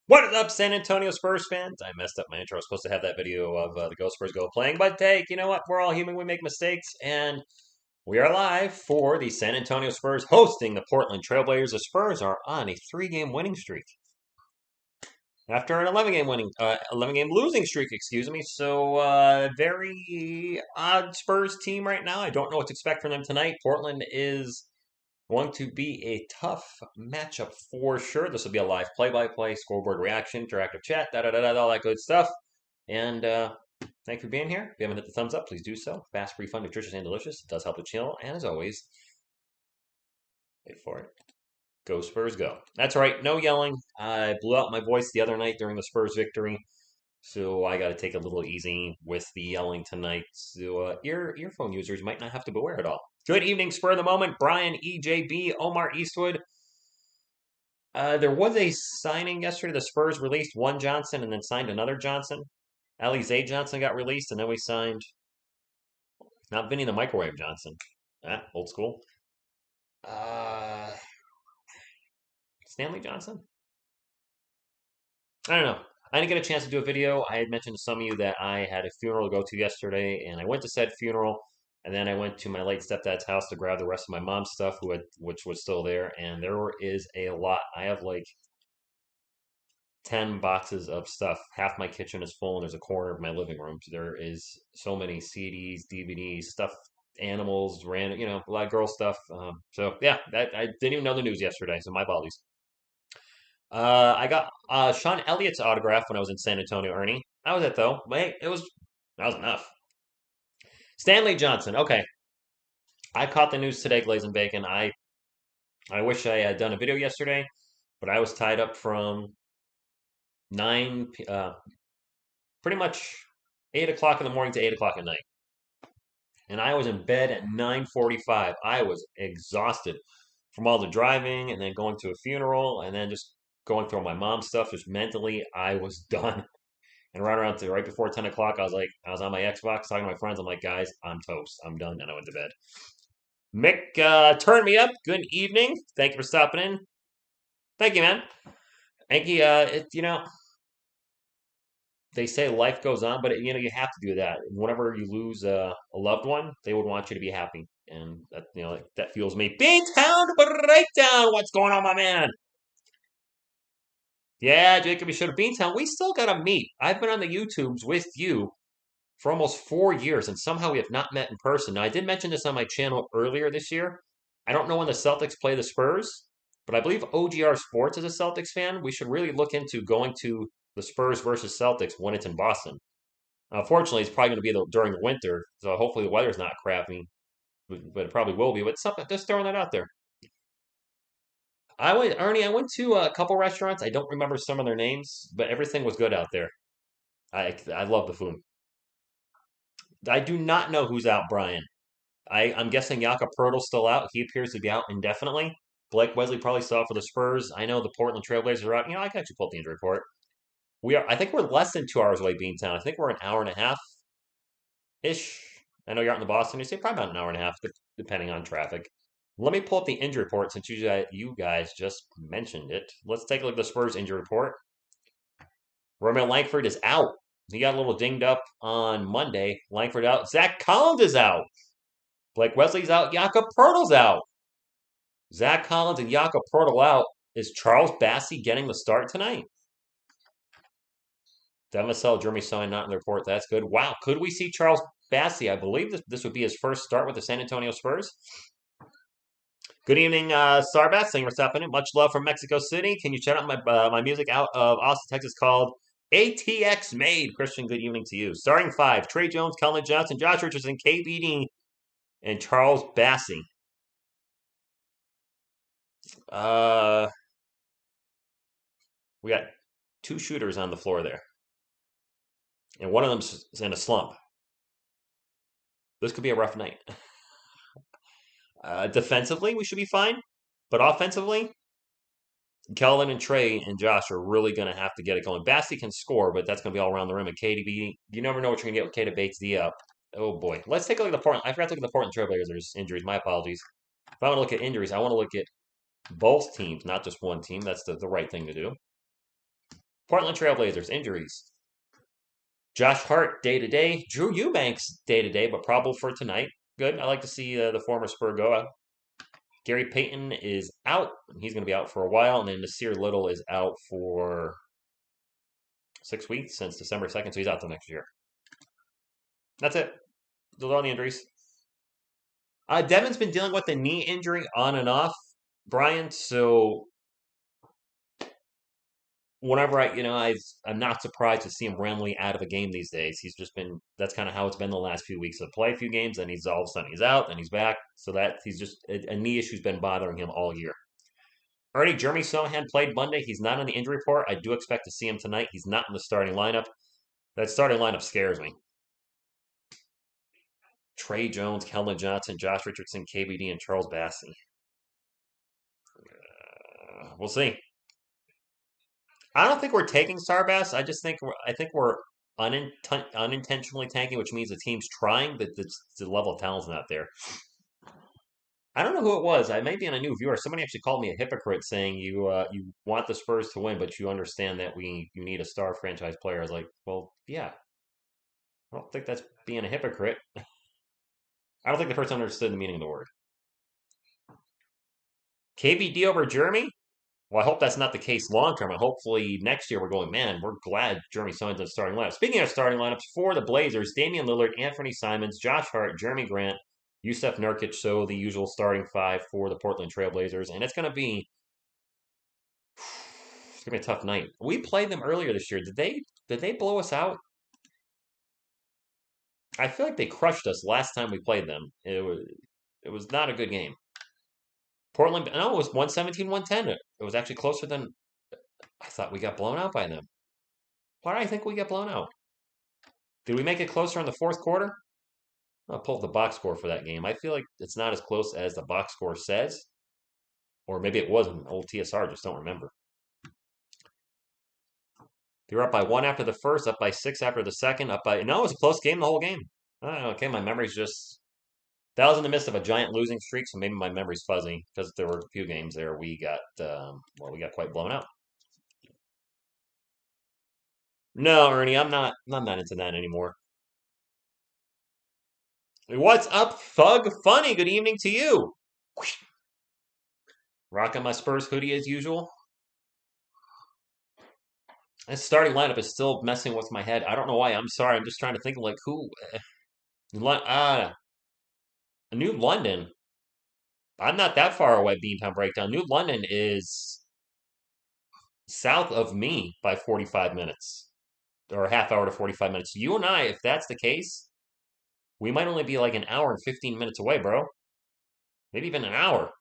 What is up, San Antonio Spurs fans? I messed up my intro. I was supposed to have that video of the Go Spurs Go playing, but hey, you know what? We're all human. We make mistakes, and we are live for the San Antonio Spurs hosting the Portland Trailblazers. The Spurs are on a three-game winning streak after an 11-game losing streak. Excuse me. So, very odd Spurs team right now. I don't know what to expect from them tonight. Portland is going to be a tough matchup for sure. This will be a live play-by-play, scoreboard reaction, interactive chat, all that good stuff. And thank you for being here. If you haven't hit the thumbs up, please do so. Fast, free, fun, nutritious, and delicious. It does help the channel. And as always, wait for it. Go Spurs, go. That's right. No yelling. I blew out my voice the other night during the Spurs victory. So I got to take a little easy with the yelling tonight. So earphone users might not have to beware at all. Good evening, Spur of the Moment. Brian, EJB, Omar Eastwood. There was a signing yesterday. The Spurs released one Johnson and then signed another Johnson. Alize Johnson got released, and then we signed, not Vinny the Microwave Johnson. Old school. Stanley Johnson? I don't know. I didn't get a chance to do a video. I had mentioned to some of you that I had a funeral to go to yesterday, and I went to said funeral, and then I went to my late stepdad's house to grab the rest of my mom's stuff, which was still there, and there is a lot. I have like 10 boxes of stuff. Half my kitchen is full, and there's a corner of my living room. So there is so many CDs, DVDs, stuff, animals, random, a lot of girl stuff. So yeah, I didn't even know the news yesterday, so my apologies. I got Sean Elliott's autograph when I was in San Antonio, Ernie. That was it, though. Wait, that was enough. Stanley Johnson. Okay, I caught the news today, Glazing Bacon. I wish I had done a video yesterday, but I was tied up from 9, pretty much 8 o'clock in the morning to 8 o'clock at night, and I was in bed at 9:45. I was exhausted from all the driving and then going to a funeral and then just going through all my mom's stuff. Just mentally, I was done. And right before 10 o'clock, I was on my Xbox talking to my friends. I'm like, guys, I'm toast. I'm done. And I went to bed. Mick, turn me up. Good evening. Thank you for stopping in. Thank you, man. Thank you. They say life goes on, but you have to do that. Whenever you lose a loved one, they would want you to be happy. And that fuels me. Beantown Breakdown. What's going on, my man? Yeah, Jacob, you should have Beantown. We still got to meet. I've been on the YouTubes with you for almost 4 years, and somehow we have not met in person. Now, I did mention this on my channel earlier this year. I don't know when the Celtics play the Spurs, but I believe OGR Sports is a Celtics fan. We should really look into going to the Spurs versus Celtics when it's in Boston. Fortunately, it's probably going to be during the winter, so hopefully the weather's not crappy, but it probably will be. But something, just throwing that out there. Ernie, I went to a couple restaurants. I don't remember some of their names, but everything was good out there. I love the food. I do not know who's out, Brian. I'm guessing Jakob Poeltl's still out. He appears to be out indefinitely. Blake Wesley probably still out for the Spurs. I know the Portland Trailblazers are out. I can actually pull up the injury report. I think we're less than 2 hours away, Beantown. I think we're an hour and a half ish. I know you're out in the Boston. You say probably about an hour and a half, depending on traffic. Let me pull up the injury report since you guys just mentioned it. Let's take a look at the Spurs injury report. Romeo Langford is out. He got a little dinged up on Monday. Langford out. Zach Collins is out. Blake Wesley's out. Jakob Poeltl's out. Zach Collins and Jakob Poeltl out. Is Charles Bassey getting the start tonight? Devin Vassell, Jeremy Soin not in the report. That's good. Wow. Could we see Charles Bassey? I believe this would be his first start with the San Antonio Spurs. Good evening, Starbats. Thank you for stopping in. Much love from Mexico City. Can you check out my music out of Austin, Texas called ATX Made? Christian, good evening to you. Starting five, Trey Jones, Colin Johnson, Josh Richardson, KBD, and Charles Bassey. We got two shooters on the floor there. And one of them's in a slump. This could be a rough night. Defensively, we should be fine. But offensively, Kelvin and Trey and Josh are really going to have to get it going. Bassey can score, but that's going to be all around the rim. And KDB, you never know what you're going to get with Keita Bates-D up. Oh, boy. Let's take a look at the Portland. I forgot to look at the Portland Trailblazers injuries. My apologies. If I want to look at injuries, I want to look at both teams, not just one team. That's the right thing to do. Portland Trailblazers, injuries. Josh Hart, day-to-day. Drew Eubanks, day-to-day, but probable for tonight. Good. I like to see the former Spur go. Gary Payton is out. He's going to be out for a while. And then Nasir Little is out for 6 weeks since December 2nd, so he's out till next year. That's it. Those are all the injuries. Devin's been dealing with a knee injury on and off, Brian. So whenever I'm not surprised to see him randomly out of a game these days. He's just been, that's kind of how it's been the last few weeks. He'll play a few games, and he's all of a sudden he's out, and he's back. So that he's just, a knee issue's been bothering him all year. Ernie, Jeremy Sohan played Monday. He's not on the injury report. I do expect to see him tonight. He's not in the starting lineup. That starting lineup scares me. Trey Jones, Kelvin Johnson, Josh Richardson, KBD, and Charles Bassey. We'll see. I don't think we're taking Starbass. I think we're unintentionally tanking, which means the team's trying, but the level of talent's not there. I don't know who it was. I may be on a new viewer. Somebody actually called me a hypocrite, saying you want the Spurs to win, but you understand that you need a star franchise player. I was like, well, yeah. I don't think that's being a hypocrite. I don't think the person understood the meaning of the word. KBD over Jeremy? Well, I hope that's not the case long term. And hopefully next year we're going, man, we're glad Jeremy Simon's in the starting lineup. Speaking of starting lineups, for the Blazers, Damian Lillard, Anthony Simons, Josh Hart, Jeremy Grant, Yusef Nurkic, so the usual starting five for the Portland Trailblazers. And it's gonna be a tough night. We played them earlier this year. Did they blow us out? I feel like they crushed us last time we played them. It was not a good game. Portland, no, it was 117-110. It was actually closer than I thought. We got blown out by them. Why do I think we got blown out? Did we make it closer in the fourth quarter? I'll pull up the box score for that game. I feel like it's not as close as the box score says. Or maybe it wasn't. Old TSR, just don't remember. They were up by 1 after the first, up by 6 after the second, up by... No, it was a close game the whole game. Okay, my memory's just... That was in the midst of a giant losing streak, so maybe my memory's fuzzy, because there were a few games there we got quite blown out. No, Ernie, I'm not into that anymore. What's up, Thug Funny? Good evening to you. Rocking my Spurs hoodie as usual. This starting lineup is still messing with my head. I don't know why. I'm sorry. I'm just trying to think of like who. New London. I'm not that far away. Beantown Breakdown. New London is south of me by 45 minutes, or a half hour to 45 minutes. You and I, if that's the case, we might only be like an hour and 15 minutes away, bro. Maybe even an hour.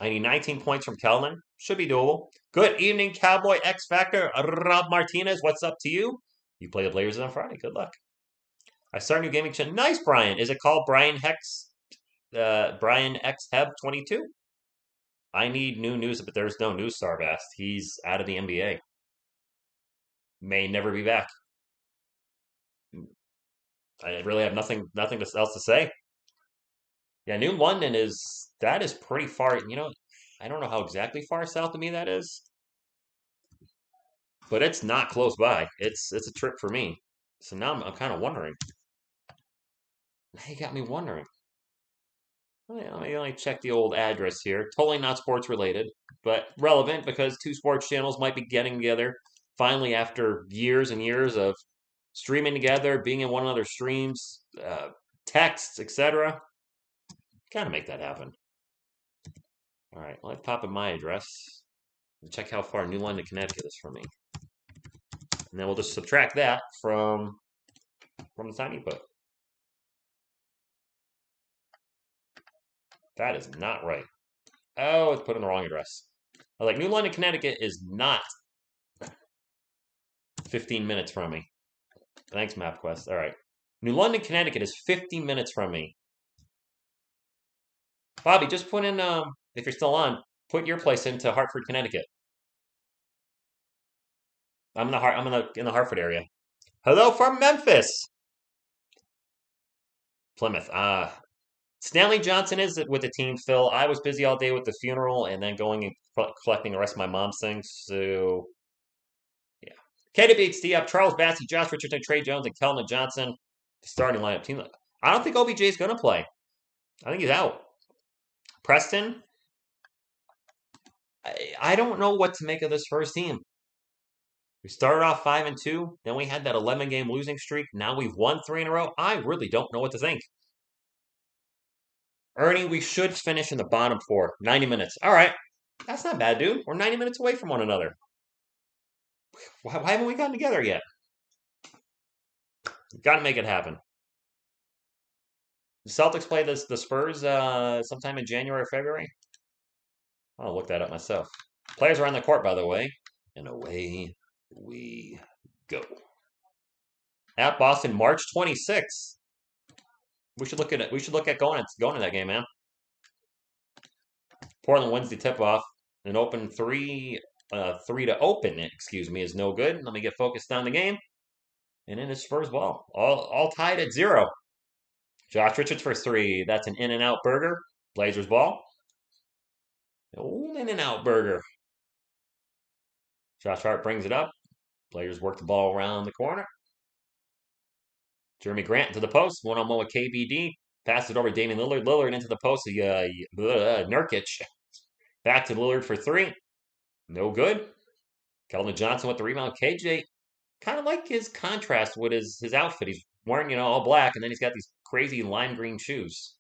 I need 19 points from Kelvin. Should be doable. Good evening, Cowboy X Factor. Rob Martinez, what's up to you? You play the Blazers on Friday. Good luck. I start a new gaming channel. Nice, Brian. Is it called Brian X Heb 22? I need new news, but there's no news, Starbast. He's out of the NBA. May never be back. I really have nothing else to say. Yeah, New London is pretty far. You know, I don't know how exactly far south of me that is, but it's not close by. It's a trip for me. So now I'm kind of wondering. Now you got me wondering. Let me check the old address here. Totally not sports related, but relevant because two sports channels might be getting together finally after years and years of streaming together, being in one another's streams, texts, etc. Gotta make that happen. All right, let's pop in my address and check how far New London, Connecticut is from me. And then we'll just subtract that from the time you put. That is not right. Oh, it's put in the wrong address. I was like, New London, Connecticut is not 15 minutes from me. Thanks, MapQuest. All right. New London, Connecticut is 15 minutes from me. Bobby, just put in, if you're still on, put your place into Hartford, Connecticut. I'm in the Hartford area. Hello from Memphis. Plymouth. Stanley Johnson is with the team, Phil. I was busy all day with the funeral and then going and collecting the rest of my mom's things. So, yeah. Katie beats D up. Charles Bassey, Josh Richardson, Trey Jones, and Keldon Johnson. Starting lineup team. I don't think OBJ is going to play. I think he's out. Preston, I don't know what to make of this first team. We started off 5-2, then we had that 11-game losing streak. Now we've won 3 in a row. I really don't know what to think. Ernie, we should finish in the bottom 4. 90 minutes. All right. That's not bad, dude. We're 90 minutes away from one another. Why haven't we gotten together yet? We've got to make it happen. The Celtics play the Spurs sometime in January or February. I'll look that up myself. Players are on the court, by the way. And away we go. At Boston, March 26th. We should look at it. We should look at going to that game, man. Portland wins the tip-off. An open 3 to open it, excuse me, is no good. Let me get focused on the game. And then it's Spurs ball. All tied at 0. Josh Richards for 3. That's an in-and-out burger. Blazers ball. Old in-and-out burger. Josh Hart brings it up. Blazers work the ball around the corner. Jeremy Grant to the post. One-on-one with KBD. Passes it over to Damian Lillard. Lillard into the post. Nurkic. Back to Lillard for 3. No good. Keldon Johnson with the rebound. KJ, kind of like his contrast with his outfit. He's wearing, all black, and then he's got these crazy lime green shoes.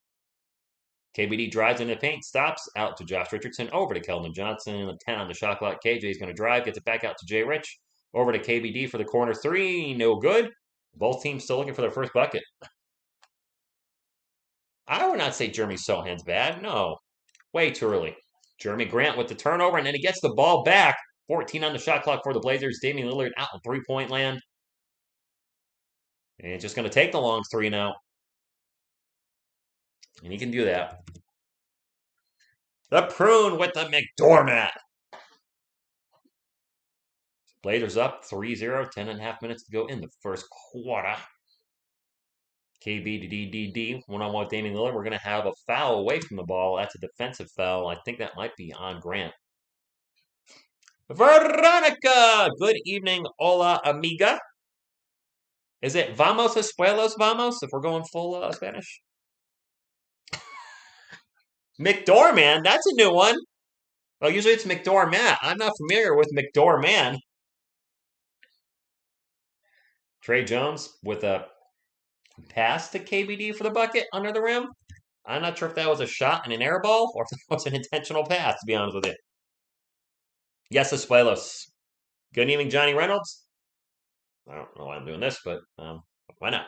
KBD drives into the paint, stops, out to Josh Richardson, over to Keldon Johnson, 10 on the shot clock. KJ is going to drive, gets it back out to Jay Rich, over to KBD for the corner 3, no good. Both teams still looking for their first bucket. I would not say Jeremy Sohan's bad, no. Way too early. Jeremy Grant with the turnover, and then he gets the ball back. 14 on the shot clock for the Blazers. Damian Lillard out in three-point land. And it's just going to take the long 3 now. And he can do that. The prune with the McDormand. Blazers up 3-0. 10.5 minutes to go in the first quarter. KB to DDD. One-on-one with Damian Lillard. We're going to have a foul away from the ball. That's a defensive foul. I think that might be on Grant. Veronica! Good evening. Hola, amiga. Is it vamos espuelos vamos if we're going full Spanish? McDormand, that's a new one. Oh, usually it's McDormand. I'm not familiar with McDormand. Trey Jones with a pass to KBD for the bucket under the rim. I'm not sure if that was a shot and an air ball or if that was an intentional pass, to be honest with you. Yes, espuelos. Good evening, Johnny Reynolds. I don't know why I'm doing this, but why not?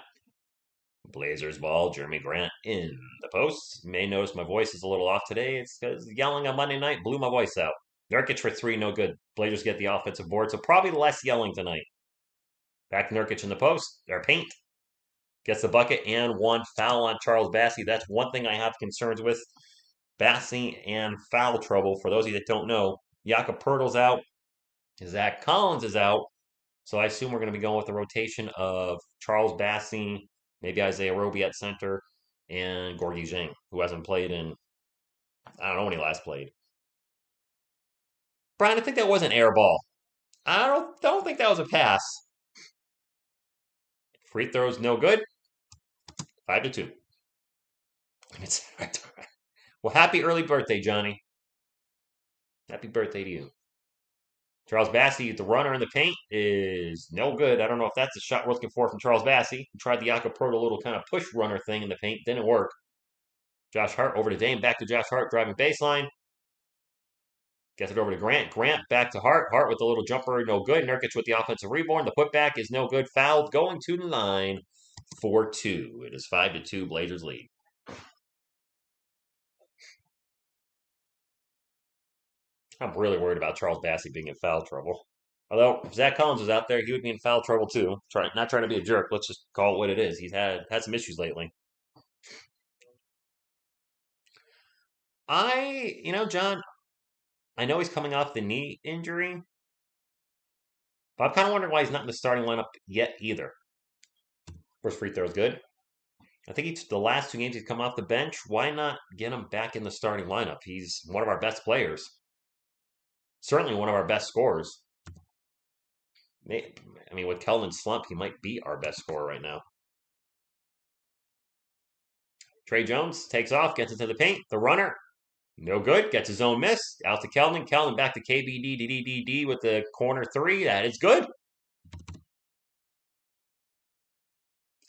Blazers ball, Jeremy Grant in the post. You may notice my voice is a little off today. It's because yelling on Monday night blew my voice out. Nurkic for 3, no good. Blazers get the offensive board, so probably less yelling tonight. Back to Nurkic in the post. Their paint. Gets the bucket and 1 foul on Charles Bassey. That's one thing I have concerns with. Bassey and foul trouble. For those of you that don't know, Jakob Poeltl's out. Zach Collins is out. So I assume we're going to be going with the rotation of Charles Bassey, maybe Isaiah Roby at center, and Gorgie Zhang, who hasn't played in, I don't know when he last played. Brian, I think that was an air ball. I don't think that was a pass. Free throws, no good. 5-2. Well, happy early birthday, Johnny. Happy birthday to you. Charles Bassey, the runner in the paint, is no good. I don't know if that's a shot we're looking for from Charles Bassey. He tried the Jakob Poeltl little kind of push runner thing in the paint. Didn't work. Josh Hart over to Dame. Back to Josh Hart, driving baseline. Gets it over to Grant. Grant back to Hart. Hart with the little jumper, no good. Nurkic with the offensive rebound. The putback is no good. Fouled going to the line. 4-2. It is 5-2. Blazers lead. I'm really worried about Charles Bassey being in foul trouble. Although if Zach Collins was out there, he would be in foul trouble too. Not trying to be a jerk. Let's just call it what it is. He's had some issues lately. John, I know he's coming off the knee injury, but I'm kind of wondering why he's not in the starting lineup yet either. First free throw is good. I think the last 2 games he's come off the bench. Why not get him back in the starting lineup? He's one of our best players. Certainly one of our best scorers. I mean, with Kelvin's slump, he might be our best scorer right now. Trey Jones takes off, gets into the paint. The runner, no good. Gets his own miss. Out to Kelvin. Kelvin back to KBD with the corner three. That is good.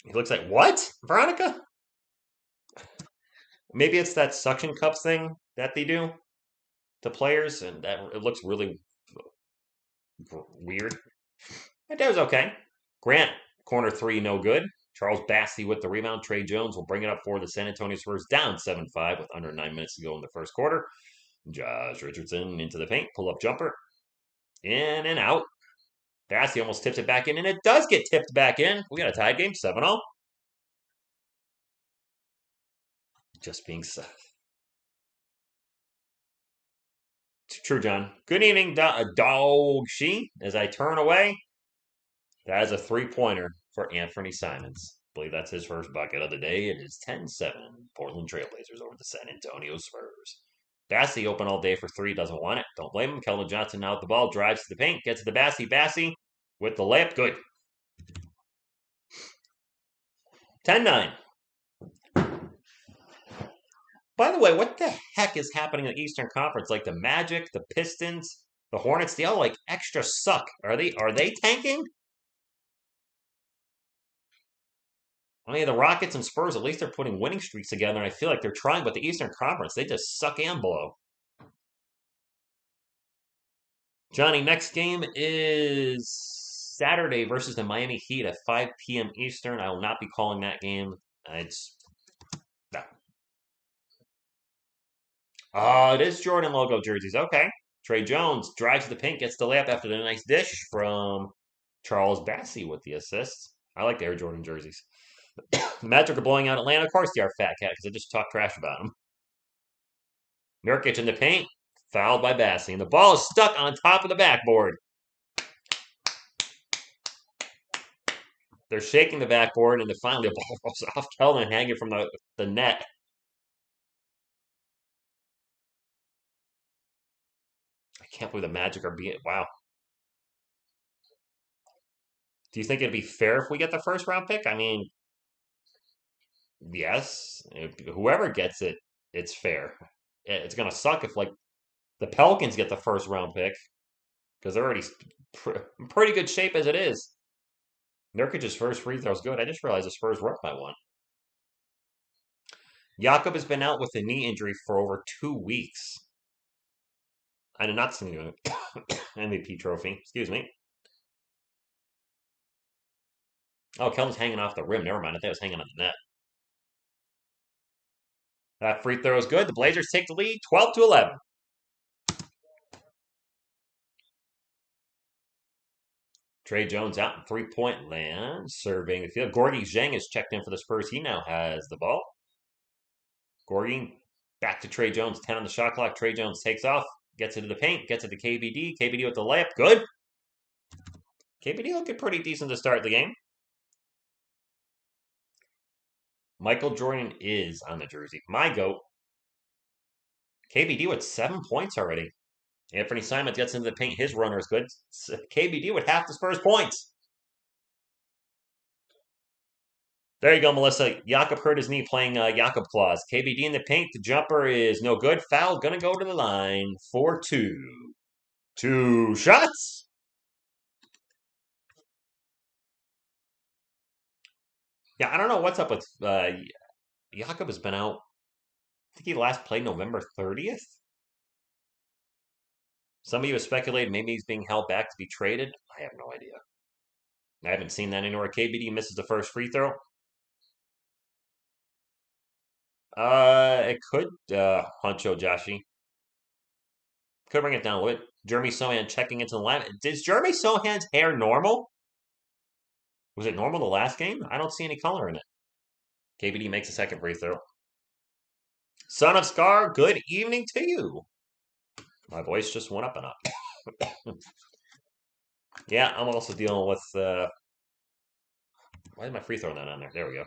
He looks like, what? Veronica? Maybe it's that suction cups thing that they do to players, and that it looks really weird. It was okay. Grant, corner three, no good. Charles Bassey with the rebound. Trey Jones will bring it up for the San Antonio Spurs, down 7-5 with under 9 minutes to go in the first quarter. Josh Richardson into the paint, pull-up jumper. In and out. Bassey almost tips it back in, and it does get tipped back in. We got a tied game, 7-0. Just being true, John. Good evening, dog she. As I turn away, that is a three-pointer for Anthony Simons. I believe that's his first bucket of the day. It is 10-7. Portland Trailblazers over the San Antonio Spurs. Bassey open all day for three, doesn't want it. Don't blame him. Keldon Johnson now with the ball, drives to the paint, gets to the Bassey. Bassey with the layup, good. 10-9. By the way, what the heck is happening in the Eastern Conference? Like the Magic, the Pistons, the Hornets, they all like extra suck. Are they tanking? I mean, the Rockets and Spurs, at least they're putting winning streaks together, and I feel like they're trying, but the Eastern Conference, they just suck and blow. Johnny, next game is Saturday versus the Miami Heat at 5 p.m. Eastern. I will not be calling that game. It's no. Oh, it is Jordan logo jerseys. Okay. Trey Jones drives to the paint, gets the layup after the nice dish from Charles Bassey with the assist. I like the Air Jordan jerseys. The Magic are blowing out Atlanta. Of course they are, fat cat, because I just talked trash about them. Nurkic in the paint, fouled by Bassey, and the ball is stuck on top of the backboard. They're shaking the backboard, and then finally the ball falls off Kelvin, hanging from the net. I can't believe the Magic are being wow. Do you think it'd be fair if we get the first round pick? I mean, yes. Whoever gets it, it's fair. It's gonna suck if like the Pelicans get the first round pick because they're already in pretty good shape as it is. Nurkic's first free throw is good. I just realized the Spurs were up by one. Jakob has been out with a knee injury for over 2 weeks. I did not see the MVP trophy. Excuse me. Oh, Kelton's hanging off the rim. Never mind. I thought it was hanging on the net. That free throw is good. The Blazers take the lead, 12-11. Trey Jones out in three-point land, surveying the field. Gorgie Zhang is checked in for the Spurs. He now has the ball. Gorgie back to Trey Jones, 10 on the shot clock. Trey Jones takes off, gets into the paint, gets it to KBD. KBD with the layup, good. KBD looking pretty decent to start the game. Michael Jordan is on the jersey. My goat. KBD with 7 points already. Anthony Simons gets into the paint. His runner is good. KBD with half the Spurs points. There you go, Melissa. Jakob hurt his knee playing Jakob Claus. KBD in the paint. The jumper is no good. Foul. Gonna go to the line for two. 2 shots. Yeah, I don't know what's up with Jakob has been out. I think he last played November 30th. Some of you have speculated maybe he's being held back to be traded. I have no idea. I haven't seen that anywhere. KBD misses the first free throw. It could, Huncho Joshi. Could bring it down a little bit. Jeremy Sohan checking into the line. Is Jeremy Sohan's hair normal? Was it normal the last game? I don't see any color in it. KBD makes a second free throw. Son of Scar, good evening to you. My voice just went up and up. Yeah, I'm also dealing with, why is my free throw not on there? There we go.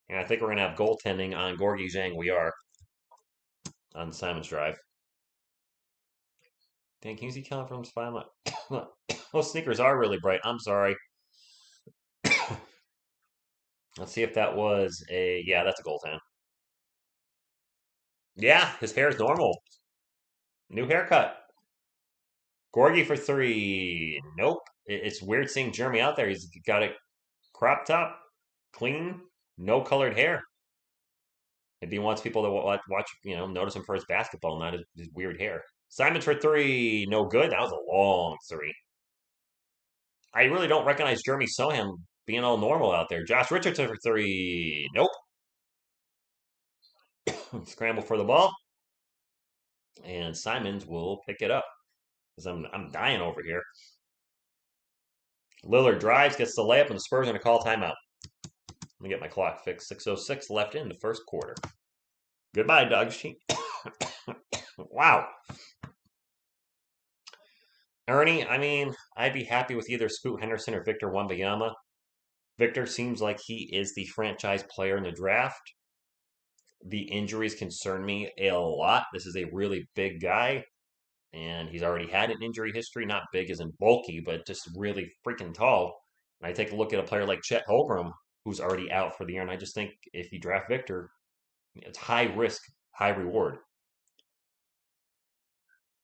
And I think we're going to have goaltending on Gorgie Zhang. We are on Simon's drive. Dan, can you see Kellen from Spine? Those sneakers are really bright. I'm sorry. Let's see if that was a. Yeah, that's a goaltend. Yeah, his hair is normal. New haircut. Gorgie for 3. Nope. It's weird seeing Jeremy out there. He's got a crop top, clean, no colored hair. Maybe he wants people to watch, notice him for his basketball, not his weird hair. Simons for 3. No good. That was a long 3. I really don't recognize Jeremy Sohan being all normal out there. Josh Richardson for 3. Nope. Scramble for the ball. And Simons will pick it up. Because I'm dying over here. Lillard drives, gets the layup, and the Spurs are going to call timeout. Let me get my clock fixed. 6:06 left in the first quarter. Goodbye, Doug. Wow. Ernie, I mean, I'd be happy with either Scoot Henderson or Victor Wembanyama. Victor seems like he is the franchise player in the draft. The injuries concern me a lot. This is a really big guy, and he's already had an injury history. Not big as in bulky, but just really freaking tall. And I take a look at a player like Chet Holmgren, who's already out for the year, and I just think if you draft Victor, it's high risk, high reward.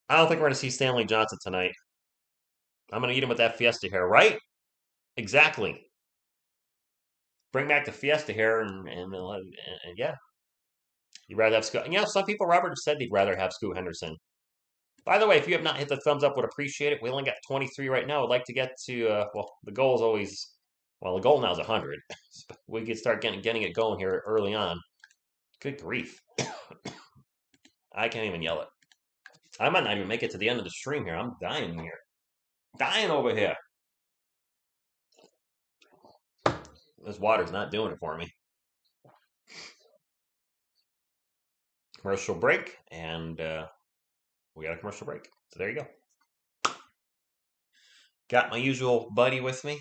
I don't think we're going to see Stanley Johnson tonight. I'm going to eat him with that Fiesta hair, right? Exactly. Bring back the Fiesta hair, and yeah, you'd rather have Scoot. Some people, Robert, said they'd rather have Scoot Henderson. By the way, if you have not hit the thumbs up, would appreciate it. We only got 23 right now. I'd like to get to, the goal is always, the goal now is 100. We could start getting it going here early on. Good grief. I can't even yell it. I might not even make it to the end of the stream here. I'm dying here. Dying over here. This water's not doing it for me. Commercial break, and we got a commercial break. So there you go. Got my usual buddy with me.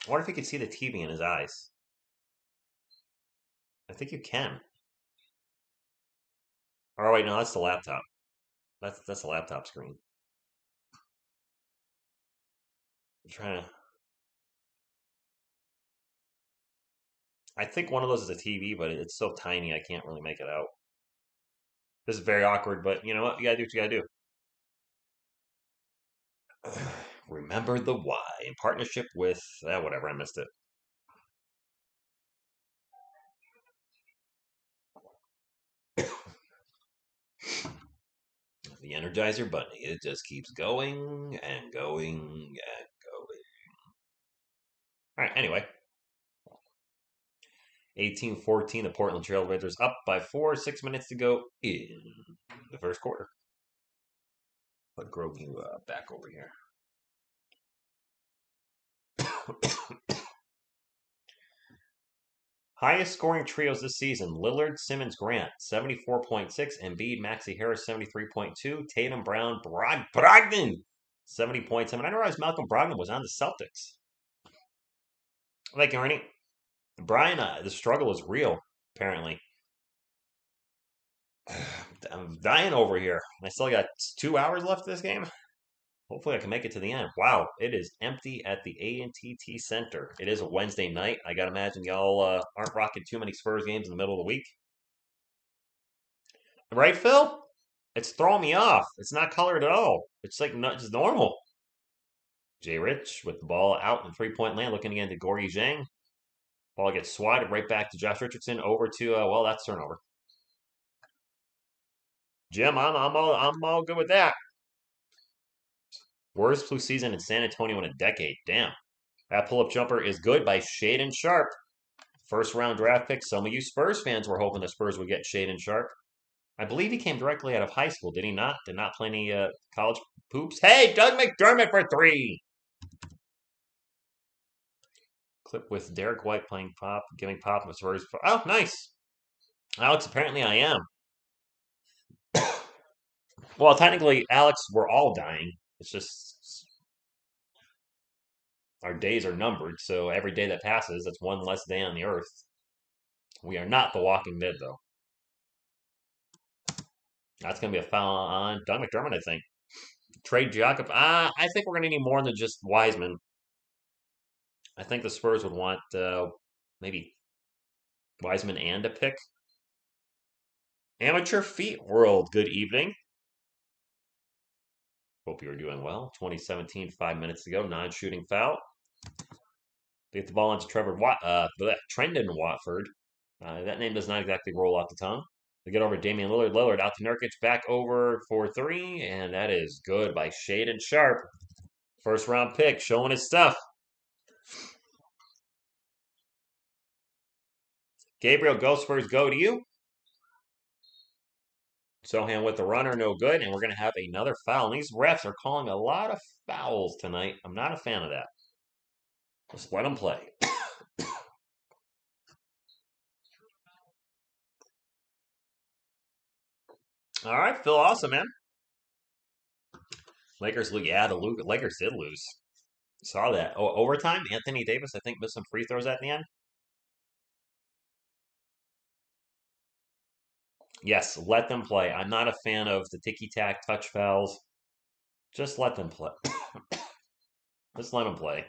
I wonder if you can see the TV in his eyes. I think you can. Oh wait, no, that's the laptop. That's the laptop screen. I'm trying to. I think one of those is a TV, but it's so tiny I can't really make it out. This is very awkward, but you know what? You gotta do what you gotta do. Remember the why in partnership with whatever. I missed it. The Energizer Bunny. It just keeps going and going and going. All right. Anyway, 18-14. The Portland Trailblazers up by 4. 6 minutes to go in the first quarter. Put Grogu back over here. Highest scoring trios this season: Lillard, Simmons, Grant, 74.6. Embiid, Maxey Harris, 73.2. Tatum, Brown, Brogdon, 70.7. I didn't realize Malcolm Brogdon was on the Celtics. Like Ernie, Brian, the struggle is real, apparently. I'm dying over here. I still got 2 hours left of this game. Hopefully I can make it to the end. Wow, it is empty at the A&T Center. It is a Wednesday night. I gotta imagine y'all aren't rocking too many Spurs games in the middle of the week. Right, Phil? It's throwing me off. It's not colored at all. It's like not just normal. Jay Rich with the ball out in three-point land, looking again to Gorgie Zhang. Ball gets swatted right back to Josh Richardson. Over to that's turnover. Jim, I'm all good with that. Worst flu season in San Antonio in a decade. Damn. That pull-up jumper is good by Shaedon Sharpe. First round draft pick. Some of you Spurs fans were hoping the Spurs would get Shaedon Sharpe. I believe he came directly out of high school, did he not? Did not play any college poops. Hey, Doug McDermott for 3. Clip with Derek White playing pop, giving pop with Spurs. Oh, nice. Alex, apparently I am. Well, technically, Alex, we're all dying. It's just Our days are numbered, so every day that passes, that's one less day on the earth. We are not the Walking Dead, though. That's going to be a foul on Doug McDermott, I think. Trade Jakob. I think we're going to need more than just Wiseman. I think the Spurs would want maybe Wiseman and a pick. Amateur Feet World, good evening. Hope you are doing well. 2017, 5 minutes ago, non-shooting foul. They get the ball into Trendon Watford. That name does not exactly roll off the tongue. They get over Damian Lillard. Lillard out to Nurkic, back over for three, and that is good by Shaden Sharp. First round pick, showing his stuff. Gabriel, go Spurs, go to you. Sohan with the runner, no good, and we're going to have another foul. And these refs are calling a lot of fouls tonight. I'm not a fan of that. Just let them play. All right, Phil, awesome, man. Lakers, yeah, the Lakers did lose. Saw that. Oh, overtime. Anthony Davis, I think, missed some free throws at the end. Yes, let them play. I'm not a fan of the ticky-tack touch fouls. Just let them play. Just let them play.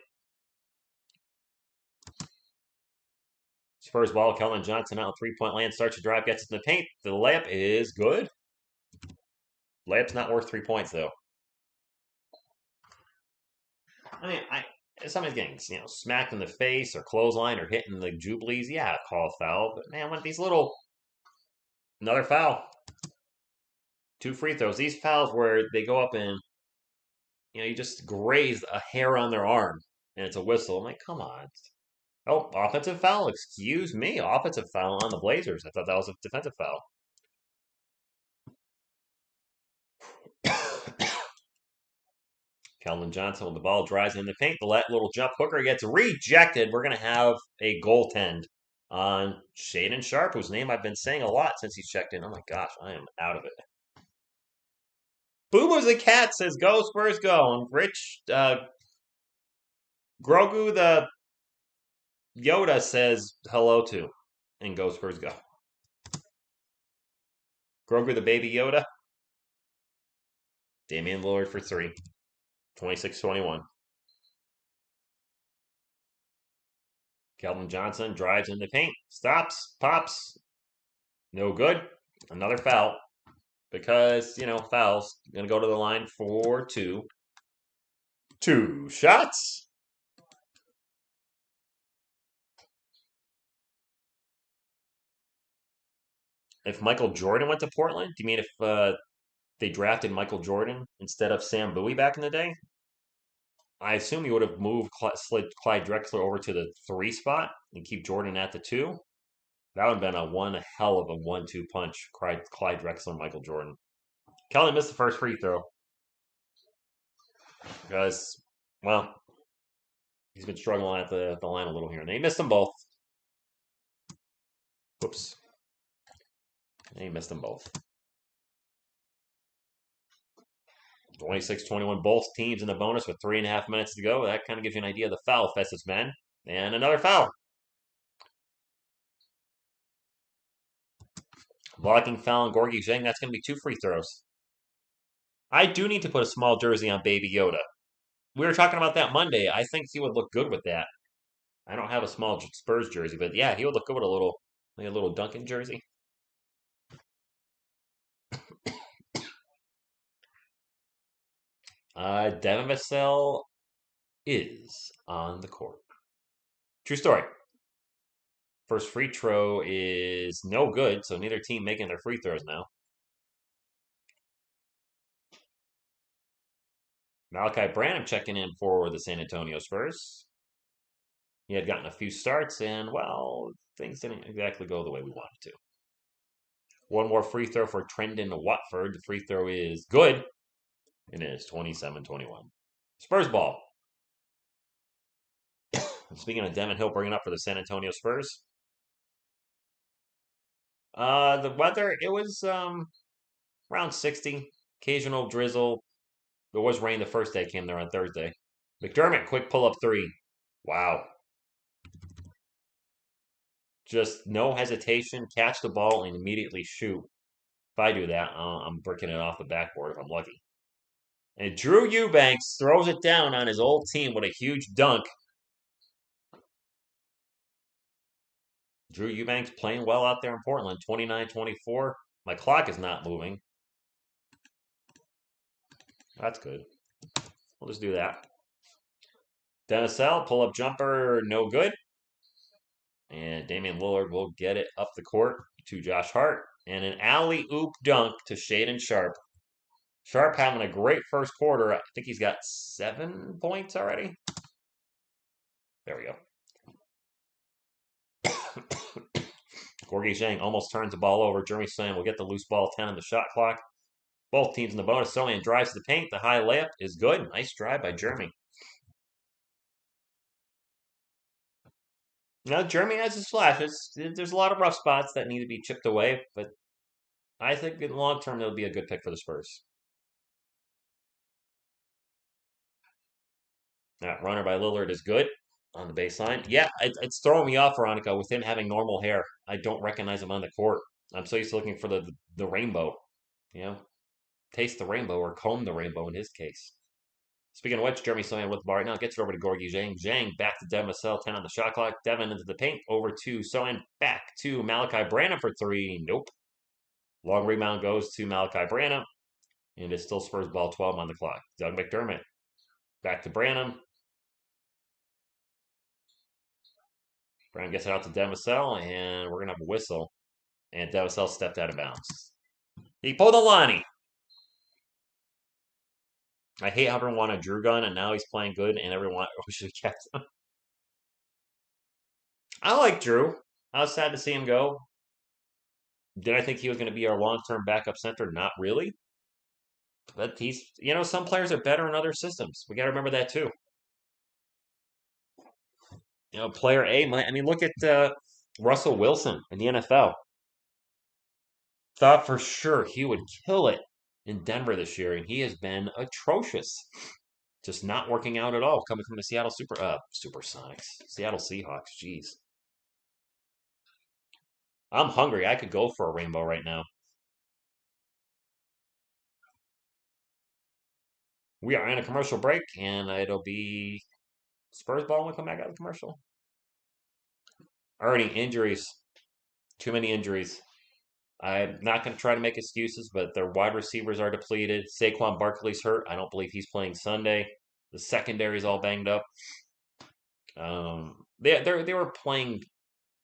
Spurs ball. Keldon Johnson out three-point land. Starts to drive, gets it in the paint. The layup is good. Layup's not worth 3 points, though. I mean, if somebody's getting smacked in the face or clothesline or hitting the jubilees, yeah, call a foul. But man, when these another foul. 2 free throws. These fouls where they go up and you just graze a hair on their arm and it's a whistle. I'm like, come on. Oh, offensive foul. Excuse me. Offensive foul on the Blazers. I thought that was a defensive foul. Keldon Johnson with the ball drives in the paint. The little jump hooker gets rejected. We're going to have a goaltend on Shaden Sharp, whose name I've been saying a lot since he's checked in. Oh my gosh, I am out of it. Boobo's the cat says, go Spurs, go. And Rich Grogu the Yoda says hello to. And go Spurs, go. Grogu the baby Yoda. Damian Lillard for 3. 26-21. Keldon Johnson drives in the paint. Stops. Pops. No good. Another foul. Because, fouls. Going to go to the line for 2. 2 shots. If Michael Jordan went to Portland, do you mean if they drafted Michael Jordan instead of Sam Bowie back in the day? I assume you would have slid Clyde Drexler over to the 3 spot and keep Jordan at the 2. That would have been one hell of a 1-2 punch. Clyde Drexler, Michael Jordan. Kelly missed the first free throw. Because, well, he's been struggling at the line a little here. And he missed them both. Whoops. And he missed them both. 26-21, both teams in the bonus with 3.5 minutes to go. That kind of gives you an idea of the foul fest it's been. And another foul. Blocking foul on Gorgie Zhang. That's going to be 2 free throws. I do need to put a small jersey on Baby Yoda. We were talking about that Monday. I think he would look good with that. I don't have a small Spurs jersey, but yeah, he would look good with a little Duncan jersey. Devin Vassell is on the court. True story. First free throw is no good, so neither team making their free throws now. Malachi Branham checking in for the San Antonio Spurs. He had gotten a few starts, and, well, things didn't exactly go the way we wanted to. One more free throw for Trendon Watford. The free throw is good. It is 27-21. Spurs ball. Speaking of Devin Hill bringing up for the San Antonio Spurs. The weather, it was around 60. Occasional drizzle. There was rain the first day, came there on Thursday. McDermott, quick pull-up 3. Wow. Just no hesitation, catch the ball, and immediately shoot. If I do that, I'm breaking it off the backboard if I'm lucky. And Drew Eubanks throws it down on his old team with a huge dunk. Drew Eubanks playing well out there in Portland, 29-24. My clock is not moving. That's good. We'll just do that. Dennis L, pull-up jumper, no good. And Damian Lillard will get it up the court to Josh Hart. And an alley-oop dunk to Shaedon Sharpe. Sharpe having a great first quarter. I think he's got 7 points already. There we go. Gorgie Zhang almost turns the ball over. Jeremy Slam will get the loose ball, 10 on the shot clock. Both teams in the bonus. Sochan drives to the paint. The high layup is good. Nice drive by Jeremy. Now, Jeremy has his flashes. There's a lot of rough spots that need to be chipped away, but I think in the long term, it'll be a good pick for the Spurs. That runner by Lillard is good on the baseline. Yeah, it's throwing me off, Veronica, with him having normal hair. I don't recognize him on the court. I'm so used to looking for the rainbow. You know, taste the rainbow or comb the rainbow in his case. Speaking of which, Jeremy Sochan with the bar right now gets it over to Gorgie Zhang. Zhang back to Devin Vassell, 10 on the shot clock. Devin into the paint, over to Sochan, back to Malachi Branham for 3. Nope. Long rebound goes to Malachi Branham, and it's still Spurs ball, 12 on the clock. Doug McDermott back to Branham. Branham gets it out to Devin Vassell, and we're going to have a whistle. And Devin Vassell stepped out of bounds. He pulled a Lonnie. I hate how everyone wanted Drew Gunn, and now he's playing good, and everyone should have kept him. I like Drew. I was sad to see him go. Did I think he was going to be our long-term backup center? Not really. But he's, some players are better in other systems. We got to remember that too. Player A, look at Russell Wilson in the NFL. Thought for sure he would kill it in Denver this year, and he has been atrocious. Just not working out at all. Coming from the Seattle Supersonics, Seattle Seahawks. Jeez, I'm hungry. I could go for a rainbow right now. We are in a commercial break, and it'll be Spurs ball when we come back out of the commercial. Already injuries. Too many injuries. I'm not going to try to make excuses, but their wide receivers are depleted. Saquon Barkley's hurt. I don't believe he's playing Sunday. The secondary's all banged up. They were playing.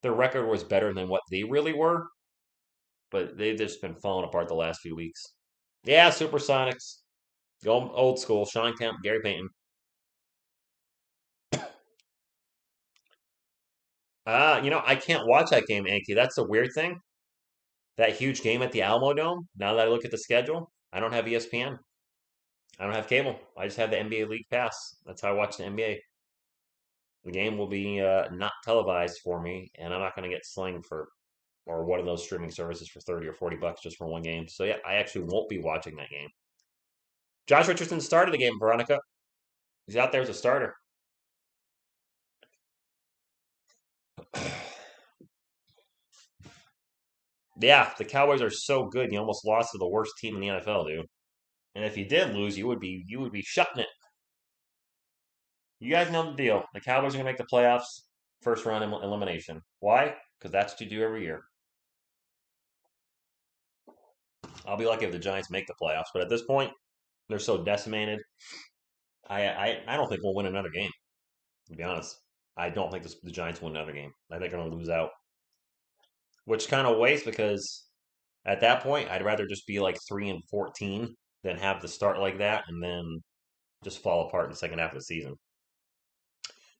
Their record was better than what they really were, but they've just been falling apart the last few weeks. Yeah, Supersonics. Go old school. Sean Kemp, Gary Payton. I can't watch that game, Anki. That's the weird thing. That huge game at the Alamo Dome. Now that I look at the schedule, I don't have ESPN. I don't have cable. I just have the NBA League Pass. That's how I watch the NBA. The game will be not televised for me, and I'm not going to get Sling or one of those streaming services for 30 or 40 bucks just for one game. So yeah, I actually won't be watching that game. Josh Richardson started the game, Veronica. He's out there as a starter. Yeah, the Cowboys are so good. You almost lost to the worst team in the NFL, dude. And if you did lose, you would be shutting it. You guys know the deal. The Cowboys are gonna make the playoffs, first round elimination. Why? Because that's what you do every year. I'll be lucky if the Giants make the playoffs, but at this point, they're so decimated. I don't think we'll win another game. To be honest, I don't think the Giants win another game. I think they're gonna lose out, which kind of waste because at that point, I'd rather just be like 3-14 than have to start like that and then just fall apart in the second half of the season.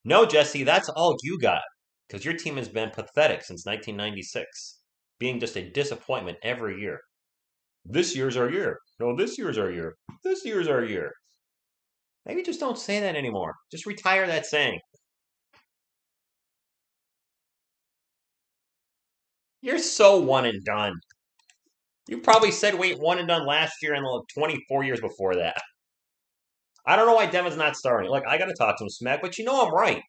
No, Jesse, that's all you got because your team has been pathetic since 1996, being just a disappointment every year. This year's our year. No, this year's our year. This year's our year. Maybe just don't say that anymore. Just retire that saying. You're so one and done. You probably said we one and done last year and 24 years before that. I don't know why Devin's not starting. Like, I got to talk to him smack, but I'm right.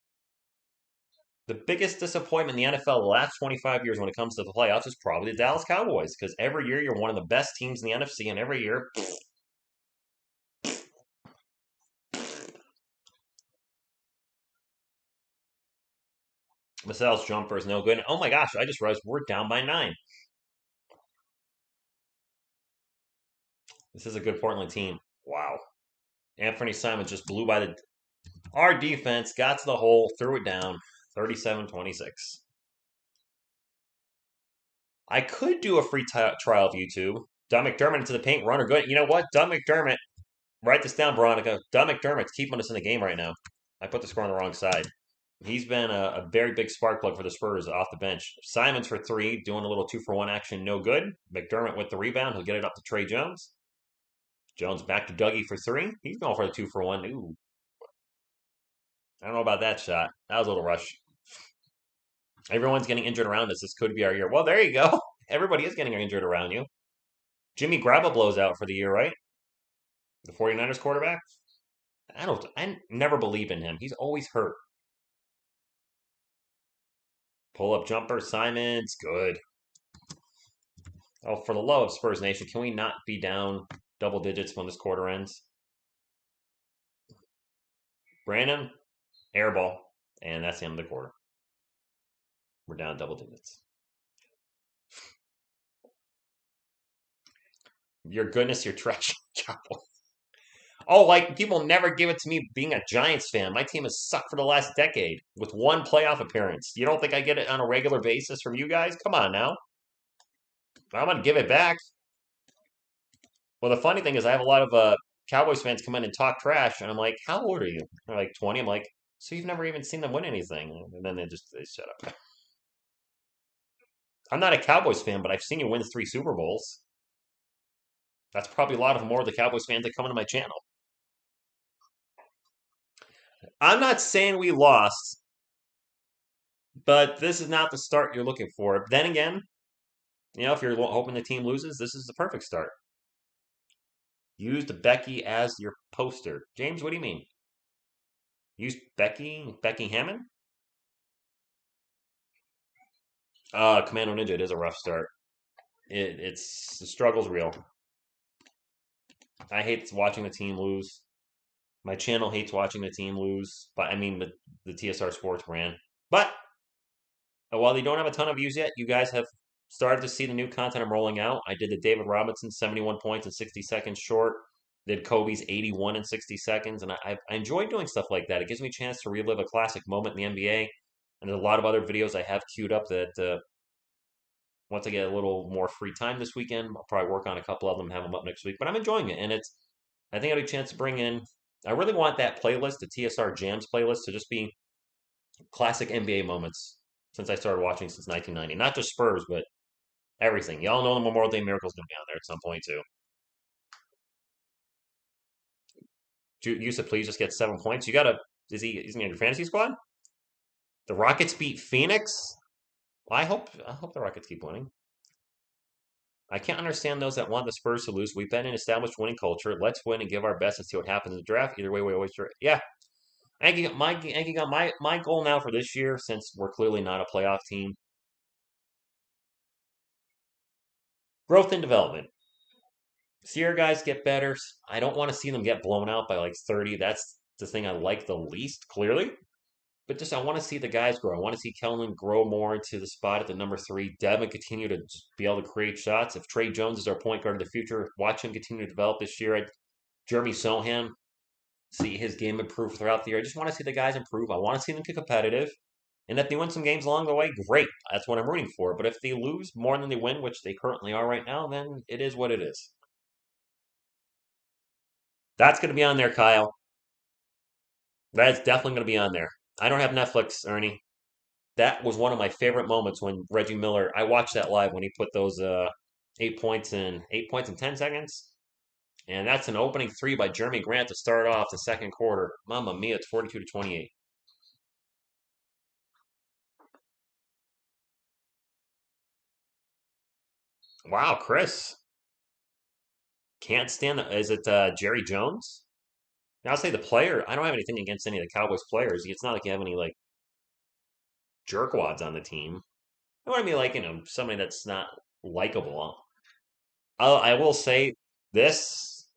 The biggest disappointment in the NFL the last 25 years when it comes to the playoffs is probably the Dallas Cowboys because every year you're one of the best teams in the NFC, and every year, Vassell's jumper is no good. Oh my gosh, I just realized we're down by 9. This is a good Portland team. Wow. Anthony Simon just blew by the. Our defense got to the hole, threw it down, 37-26. I could do a free trial of YouTube. Doug McDermott into the paint, runner good. You know what? Doug McDermott, write this down, Veronica. Doug McDermott's keeping us in the game right now. I put the score on the wrong side. He's been a very big spark plug for the Spurs off the bench. Simons for 3, doing a little 2-for-1 action, no good. McDermott with the rebound. He'll get it up to Trey Jones. Jones back to Dougie for 3. He's going for the 2-for-1. Ooh. I don't know about that shot. That was a little rush. Everyone's getting injured around us. This could be our year. Well, there you go. Everybody is getting injured around you. Jimmy Grabba blows out for the year, right? The 49ers quarterback? I never believe in him. He's always hurt. Pull up jumper, Simons, good. Oh, for the love of Spurs Nation, can we not be down double digits when this quarter ends? Brandon, airball, and that's the end of the quarter. We're down double digits. Your goodness, you're trash. Oh, like people never give it to me being a Giants fan. My team has sucked for the last decade with one playoff appearance. You don't think I get it on a regular basis from you guys? Come on now. I'm going to give it back. Well, the funny thing is I have a lot of Cowboys fans come in and talk trash, and I'm like, how old are you? They're like 20. I'm like, so you've never even seen them win anything. And then they shut up. I'm not a Cowboys fan, but I've seen you win 3 Super Bowls. That's probably a lot of more of the Cowboys fans that come into my channel. I'm not saying we lost, but this is not the start you're looking for. Then again, if you're hoping the team loses, this is the perfect start. Use the Becky as your poster. James, what do you mean? Use Becky Hammond? Commando Ninja, it is a rough start. The struggle's real. I hate watching the team lose. My channel hates watching the team lose. But I mean the TSR Sports brand. But while they don't have a ton of views yet, you guys have started to see the new content I'm rolling out. I did the David Robinson 71 points in 60 seconds short. Did Kobe's 81 in 60 seconds. And I enjoy doing stuff like that. It gives me a chance to relive a classic moment in the NBA. And there's a lot of other videos I have queued up that once I get a little more free time this weekend, I'll probably work on a couple of them, have them up next week. But I'm enjoying it. And I think I have a chance to bring in, I really want that playlist, the TSR Jams playlist, to just be classic NBA moments since I started watching since 1990. Not just Spurs, but everything. Y'all know the Memorial Day Miracle's going to be on there at some point, too. Yusuf, please just get 7 points. Is he in your fantasy squad? The Rockets beat Phoenix? Well, I hope the Rockets keep winning. I can't understand those that want the Spurs to lose. We've been an established winning culture. Let's win and give our best and see what happens in the draft. Either way, we always try. Yeah. My goal now for this year, since we're clearly not a playoff team, growth and development. See our guys get better. I don't want to see them get blown out by like 30. That's the thing I like the least, clearly. But just I want to see the guys grow. I want to see Kellen grow more into the spot at the number 3. Devin continue to be able to create shots. If Trey Jones is our point guard of the future, watch him continue to develop this year. Jeremy Sohan, see his game improve throughout the year. I just want to see the guys improve. I want to see them get competitive. And if they win some games along the way, great. That's what I'm rooting for. But if they lose more than they win, which they currently are right now, then it is what it is. That's going to be on there, Kyle. That's definitely going to be on there. I don't have Netflix, Ernie. That was one of my favorite moments when Reggie Miller. I watched that live when he put those 8 points in 10 seconds, and that's an opening 3 by Jeremy Grant to start off the second quarter. Mamma mia! It's 42-28. Wow, Chris can't stand. Is it Jerry Jones? Now I'll say the player. I don't have anything against any of the Cowboys players. It's not like you have any like jerkwads on the team. I want to be like, somebody that's not likable. I will say this.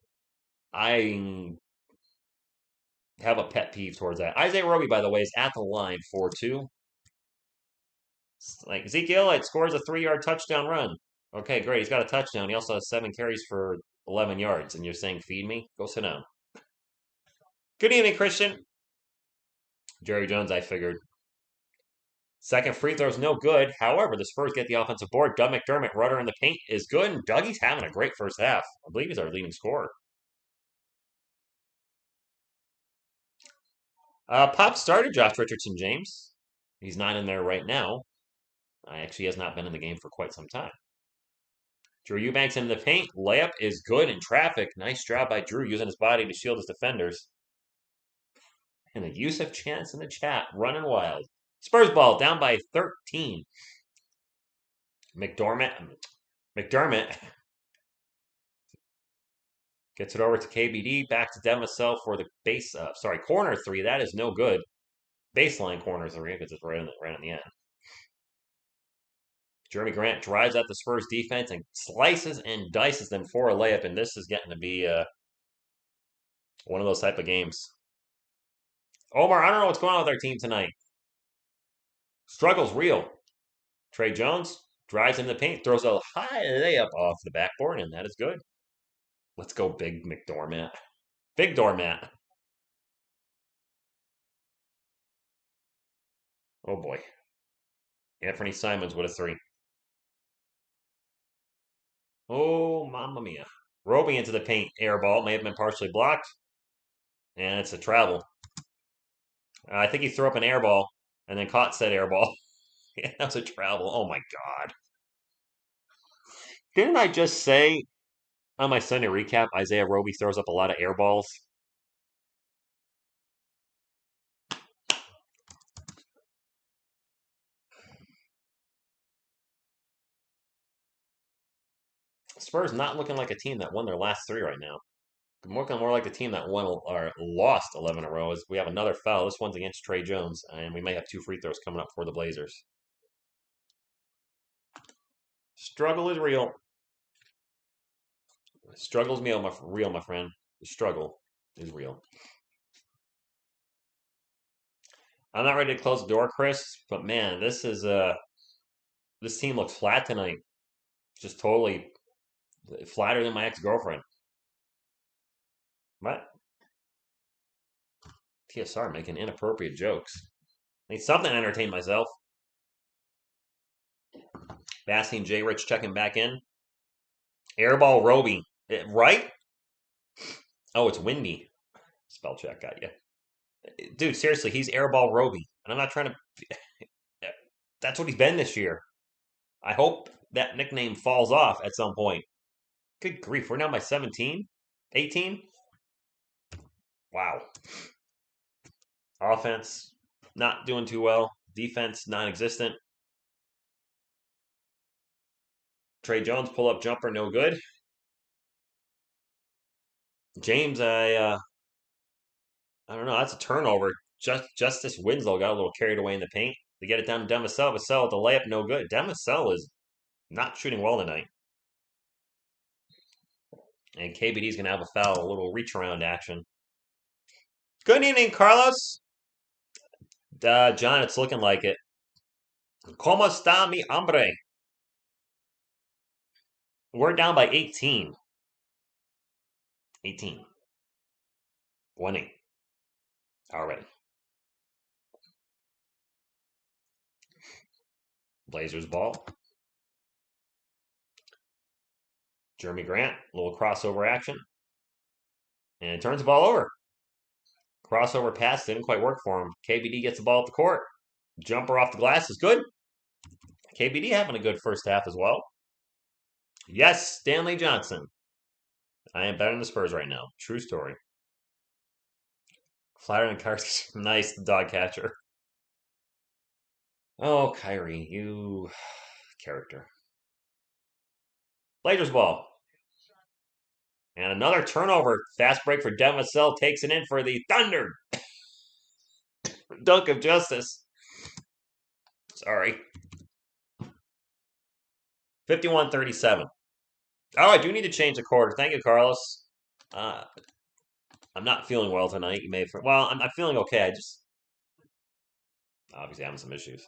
I have a pet peeve towards that. Isaiah Roby, by the way, is at the line 4-2. Like Ezekiel Elliott scores a 3-yard touchdown run. Okay, great. He's got a touchdown. He also has 7 carries for 11 yards. And you're saying feed me? Go sit down. Good evening, Christian. Jerry Jones, I figured. Second free throw is no good. However, the Spurs get the offensive board. Doug McDermott, rudder in the paint, is good. And Dougie's having a great first half. I believe he's our leading scorer. Pop started Josh Richardson, James. He's not in there right now. Actually has not been in the game for quite some time. Drew Eubanks in the paint. Layup is good in traffic. Nice job by Drew using his body to shield his defenders. And a Yusuf Chance in the chat, running wild. Spurs ball down by 13. McDermott gets it over to KBD. Back to Demisel for the corner 3. That is no good. Baseline corner 3 because it's right on the end. Jeremy Grant drives at the Spurs defense and slices and dices them for a layup, and this is getting to be one of those type of games. Omar, I don't know what's going on with our team tonight. Struggle's real. Trey Jones drives in the paint, throws a high layup off the backboard, and that is good. Let's go, Big McDormat. Big Doormat. Oh, boy. Anthony Simons with a 3. Oh, mamma mia. Roby into the paint. Air ball. May have been partially blocked. And it's a travel. I think he threw up an air ball and then caught said air ball. Yeah, that was a travel. Oh, my God. Didn't I just say on my Sunday recap, Isaiah Roby throws up a lot of air balls? Spurs not looking like a team that won their last 3 right now. Looking more like a team that won or lost 11 in a row. We have another foul. This one's against Trey Jones, and we may have 2 free throws coming up for the Blazers. Struggle is real. Struggle is real, my friend. The struggle is real. I'm not ready to close the door, Chris, but man, this team looks flat tonight. Just totally flatter than my ex-girlfriend. What? TSR making inappropriate jokes. I need something to entertain myself. Bastien J. Rich checking back in. Airball Roby. Right? Oh, it's windy. Spell check got you. Dude, seriously, he's Airball Roby. And I'm not trying to... That's what he's been this year. I hope that nickname falls off at some point. Good grief, we're down by 17? 18? Wow. Offense, not doing too well. Defense, non-existent. Trey Jones, pull-up jumper, no good. James, I don't know. That's a turnover. Justice Winslow got a little carried away in the paint. They get it down to Demisel. Vassell with the layup, no good. Demisel is not shooting well tonight. And KBD's going to have a foul, a little reach-around action. Good evening, Carlos. John, it's looking like it. ¿Cómo está mi hombre? We're down by 18. 18. 1-8. Already. Blazers ball. Jeremy Grant, a little crossover action. And turns the ball over. Crossover pass didn't quite work for him. KBD gets the ball at the court. Jumper off the glass is good. KBD having a good first half as well. Yes, Stanley Johnson. I am better than the Spurs right now. True story. Flattering cards. Nice dog catcher. Oh, Kyrie, you character. Blazers ball. And another turnover. Fast break for Demisel. Takes it in for the Thunder. Dunk of justice. Sorry. 51-37. Oh, I do need to change the quarter. Thank you, Carlos. I'm not feeling well tonight. You may have, well, I'm feeling okay. I just obviously having some issues.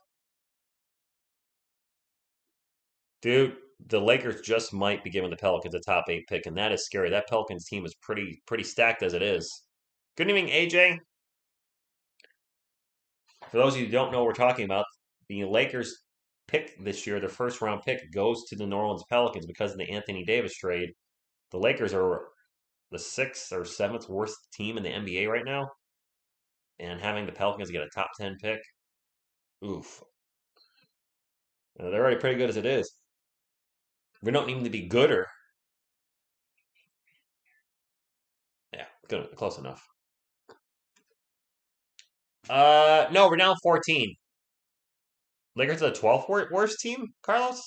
Dude, the Lakers just might be giving the Pelicans a top 8 pick, and that is scary. That Pelicans team is pretty stacked as it is. Good evening, AJ. For those of you who don't know what we're talking about, the Lakers pick this year, their first round pick, goes to the New Orleans Pelicans because of the Anthony Davis trade. The Lakers are the 6th or 7th worst team in the NBA right now. And having the Pelicans get a top 10 pick, oof. They're already pretty good as it is. We don't need them to be gooder. Yeah, good, close enough. No, we're down 14. Lakers are the 12th worst team, Carlos?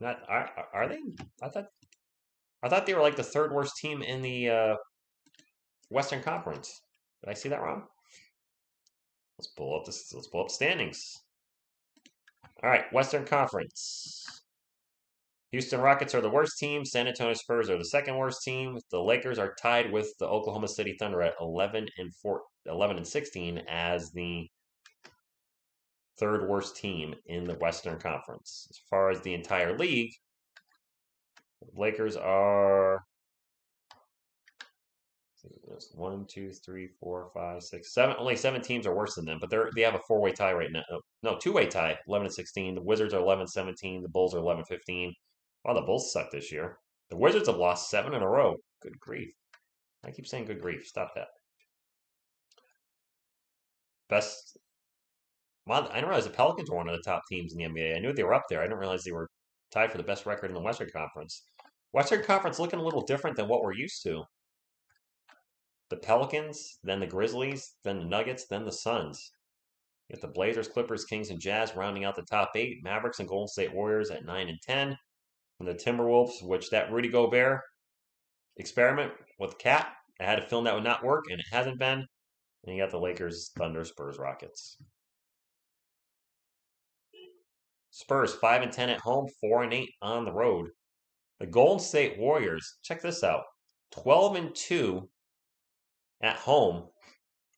Not are they? I thought they were like the 3rd worst team in the Western Conference. Did I see that wrong? Let's pull up this. Let's pull up standings. All right, Western Conference. Houston Rockets are the worst team. San Antonio Spurs are the 2nd worst team. The Lakers are tied with the Oklahoma City Thunder at 11 and 16 as the 3rd worst team in the Western Conference. As far as the entire league, Lakers are 1, 2, 3, 4, 5, 6, 7. Only 7 teams are worse than them, but they have a 4-way tie right now. No, 2-way tie, 11 and 16. The Wizards are 11 and 17. The Bulls are 11 and 15. Wow, the Bulls suck this year. The Wizards have lost 7 in a row. Good grief. I keep saying good grief. Stop that. Best. Well, I didn't realize the Pelicans were one of the top teams in the NBA. I knew they were up there. I didn't realize they were tied for the best record in the Western Conference. Western Conference looking a little different than what we're used to. The Pelicans, then the Grizzlies, then the Nuggets, then the Suns. You got the Blazers, Clippers, Kings, and Jazz rounding out the top 8. Mavericks and Golden State Warriors at 9 and 10. And the Timberwolves, which that Rudy Gobert experiment with Cat, I had a feeling that would not work, and it hasn't been. And you got the Lakers, Thunder, Spurs, Rockets. Spurs 5 and 10 at home, 4 and 8 on the road. The Golden State Warriors, check this out, 12 and 2 at home,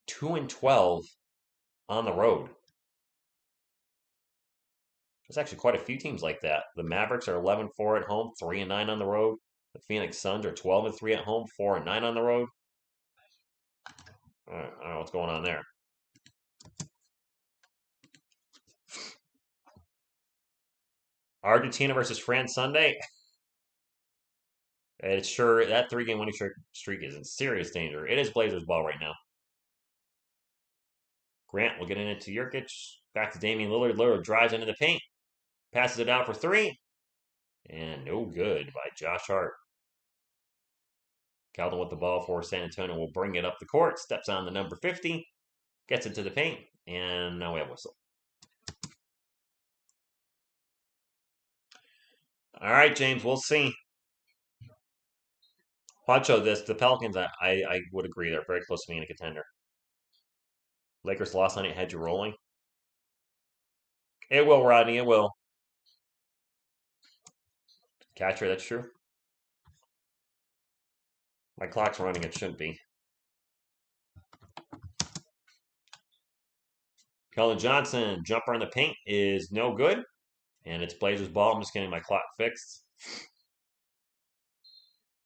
2 and 12 on the road. There's actually quite a few teams like that. The Mavericks are 11 and 4 at home, 3 and 9 on the road. The Phoenix Suns are 12 and 3 at home, 4 and 9 on the road. I don't know what's going on there. Argentina versus France Sunday. It's sure that 3-game winning streak is in serious danger. It is Blazers ball right now. Grant will get it into Jurkic. Back to Damian Lillard. Lillard drives into the paint. Passes it out for 3. And no good by Josh Hart. Calvin with the ball for San Antonio will bring it up the court. Steps on the number 50. Gets into the paint. And now we have whistle. All right, James, we'll see. Pancho, the Pelicans, I would agree, they're very close to being a contender. Lakers lost on it, had you rolling. It will, Rodney, it will. Catcher, that's true. My clock's running, it shouldn't be. Keldon Johnson, jumper in the paint is no good. And it's Blazers ball. I'm just getting my clock fixed.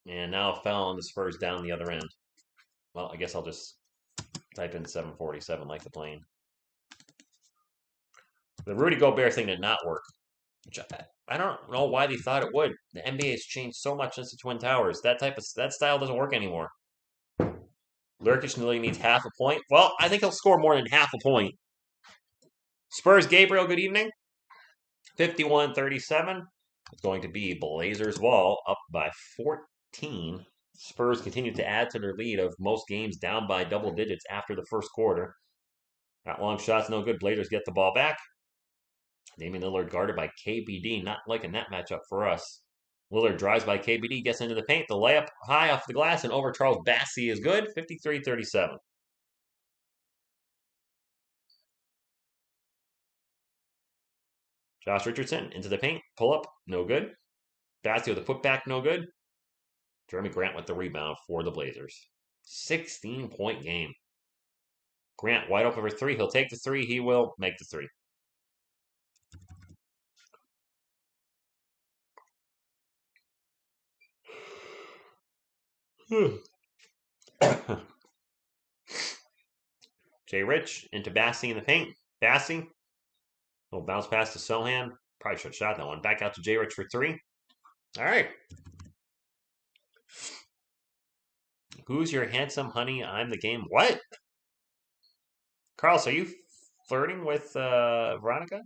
And now a foul on the Spurs down the other end. Well, I guess I'll just type in 747 like the plane. The Rudy Gobert thing did not work. Which I don't know why they thought it would. The NBA has changed so much since the Twin Towers. That style doesn't work anymore. Nurkic really needs half a point. Well, I think he'll score more than half a point. Spurs Gabriel, good evening. 51-37. It's going to be Blazers ball up by 14. Spurs continue to add to their lead of most games down by double digits after the first quarter. That long shot's no good. Blazers get the ball back. Damian Lillard guarded by KBD. Not liking that matchup for us. Lillard drives by KBD, gets into the paint. The layup high off the glass and over Charles Bassey is good. 53-37. Josh Richardson into the paint. Pull up, no good. Bassi with a putback, no good. Jeremy Grant with the rebound for the Blazers. 16-point game. Grant wide open for three. He'll take the three. He will make the three. Jay Rich into Bassi in the paint. Bassi. Little bounce pass to Sohan. Probably should have shot that one. Back out to Jay Rich for three. All right. Who's your handsome honey? I'm the game. What? Carlos, are you flirting with Veronica?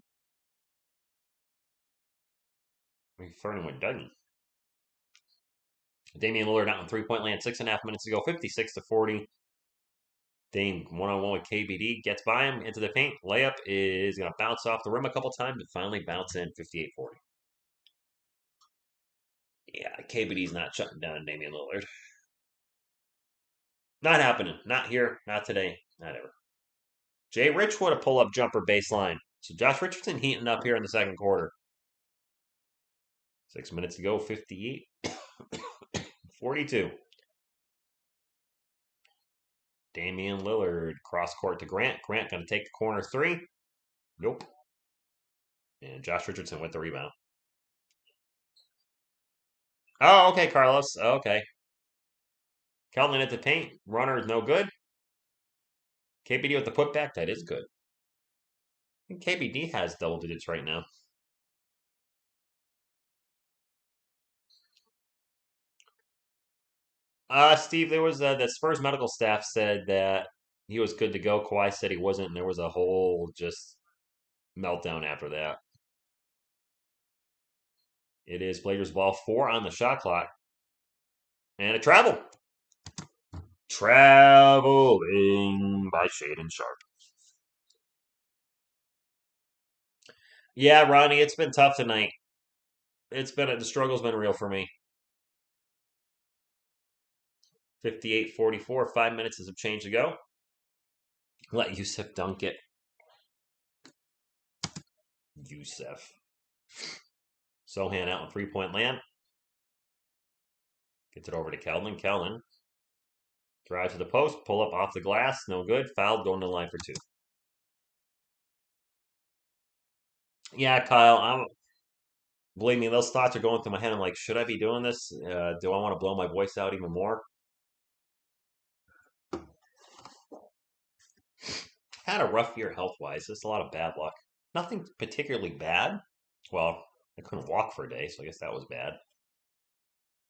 Are you flirting with Dougie? Damian Lillard out in three-point land, 6.5 minutes to go, 56-40. Dame one-on-one with KBD, gets by him into the paint. Layup is going to bounce off the rim a couple times, but finally bounce in, 58-40. Yeah, KBD's not shutting down Damian Lillard. Not happening. Not here. Not today. Not ever. Jay Rich with a pull-up jumper baseline. So Josh Richardson heating up here in the second quarter. 6 minutes to go, 58-42. Damian Lillard, cross court to Grant. Grant going to take the corner three. Nope. And Josh Richardson with the rebound. Oh, okay, Carlos. Okay. Kelvin at the paint. Runner is no good. KBD with the putback. That is good. I think KBD has double digits right now. Steve, there was the Spurs medical staff said that he was good to go. Kawhi said he wasn't, and there was a whole just meltdown after that. It is Blazers ball, 4 on the shot clock. And a travel. Traveling by Shaden Sharp. Yeah, Ronnie, it's been tough tonight. The struggle's been real for me. 58-44, 5 minutes is a change to go. Let Yusuf dunk it. Yusuf. Sohan out in three-point land. Gets it over to Keldon. Keldon. Drive to the post. Pull up off the glass. No good. Fouled. Going to the line for two. Yeah, Kyle. Believe me, those thoughts are going through my head. I'm like, should I be doing this? Do I want to blow my voice out even more? Had a rough year health-wise. Just a lot of bad luck. Nothing particularly bad. Well, I couldn't walk for a day, so I guess that was bad.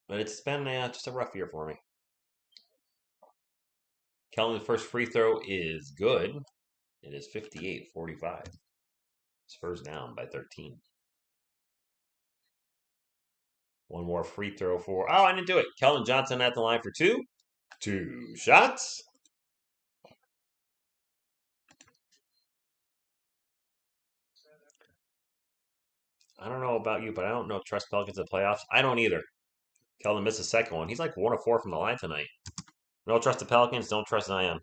But it's been just a rough year for me. Kellen's first free throw is good. It is 58-45. Spurs down by 13. One more free throw for... Oh, I didn't do it. Keldon Johnson at the line for two. 2 shots. I don't know about you, but I don't know trust Pelicans in the playoffs. I don't either. Keldon missed the second one. He's like 1 of 4 from the line tonight. Don't trust the Pelicans. Don't trust Zion.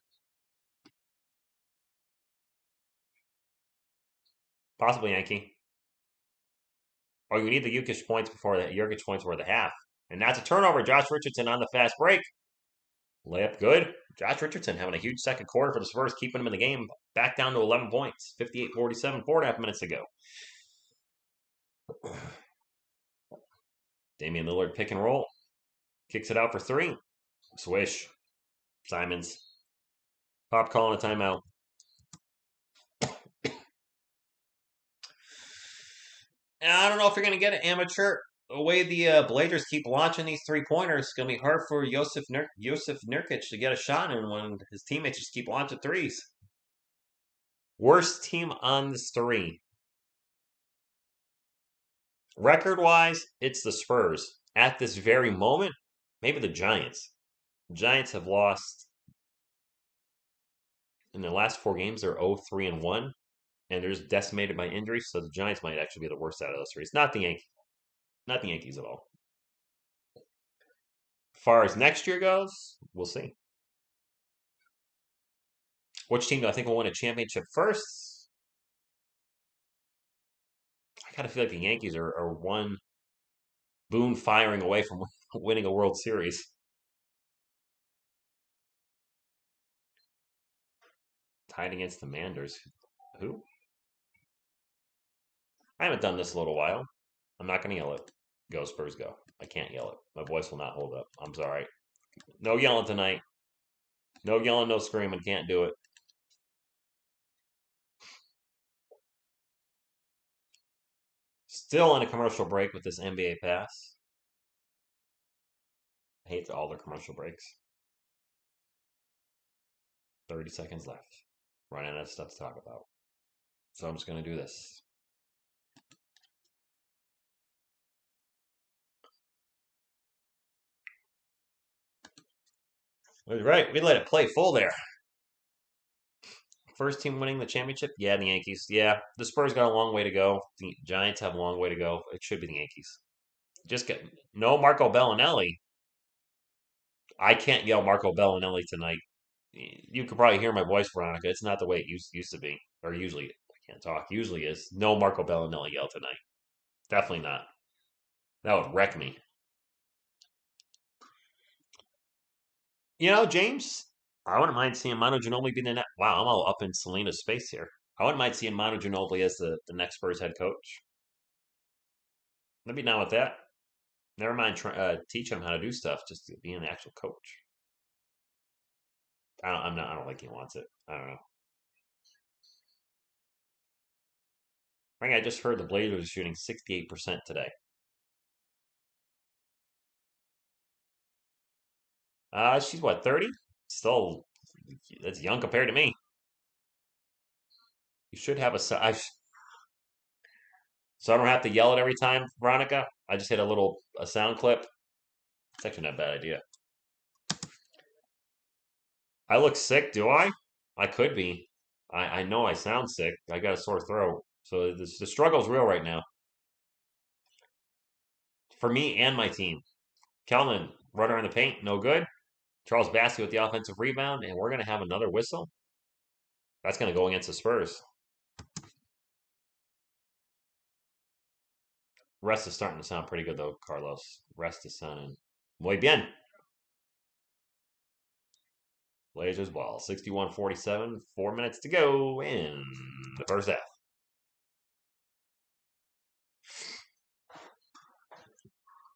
Possibly Yankee. Oh, you need the Jokic points before the half. And that's a turnover. Josh Richardson on the fast break. Layup good. Josh Richardson having a huge second quarter for the Spurs, keeping him in the game. Back down to 11 points. 58-47, 4.5 minutes to go. Damian Lillard pick and roll. Kicks it out for 3. Swish. Simons. Pop calling a timeout. And I don't know if you're going to get an amateur. The way the Blazers keep launching these three-pointers, it's going to be hard for Yusuf Nurkic to get a shot in when his teammates just keep launching threes. Worst team on this 3. Record-wise, it's the Spurs. At this very moment, maybe the Giants. The Giants have lost in their last 4 games. They're 0-3-1, and they're just decimated by injuries. So the Giants might actually be the worst out of those 3. It's not the Yankees. Not the Yankees at all. As far as next year goes, we'll see. Which team do I think will win a championship first? I gotta feel like the Yankees are one boon firing away from winning a World Series. Tied against the Manders. Who? I haven't done this in a little while. I'm not gonna yell it. Go Spurs, go. I can't yell it. My voice will not hold up. I'm sorry. No yelling tonight. No yelling, no screaming. Can't do it. Still on a commercial break with this NBA pass. I hate all the commercial breaks. 30 seconds left. Running out of stuff to talk about. So I'm just going to do this. Right, we let it play full there. First team winning the championship? Yeah, the Yankees. Yeah, the Spurs got a long way to go. The Giants have a long way to go. It should be the Yankees. Just get no Marco Bellinelli. I can't yell Marco Bellinelli tonight. You could probably hear my voice, Veronica. It's not the way it used to be, or usually. I can't talk. Usually is no Marco Bellinelli yell tonight. Definitely not. That would wreck me. You know, James, I wouldn't mind seeing Manu Ginobili be the next. Wow, I'm all up in Selena's space here. I wouldn't mind seeing Manu Ginobili as the next Spurs head coach. I'd be down with that. Never mind teaching him how to do stuff, just to be an actual coach. I don't think he wants it. I don't know. I think I just heard the Blazers are shooting 68% today. She's what, 30? Still, that's young compared to me. You should have so I don't have to yell it every time, Veronica. I just hit a sound clip. It's actually not a bad idea. I look sick, do I? I could be. I know I sound sick. I got a sore throat. So the struggle's real right now. For me and my team. Kelman, runner in the paint, no good. Charles Bassey with the offensive rebound, and we're going to have another whistle. That's going to go against the Spurs. Rest is starting to sound pretty good, though, Carlos. Rest is sounding muy bien. Blazers ball, 61-47, 4 minutes to go in the first half.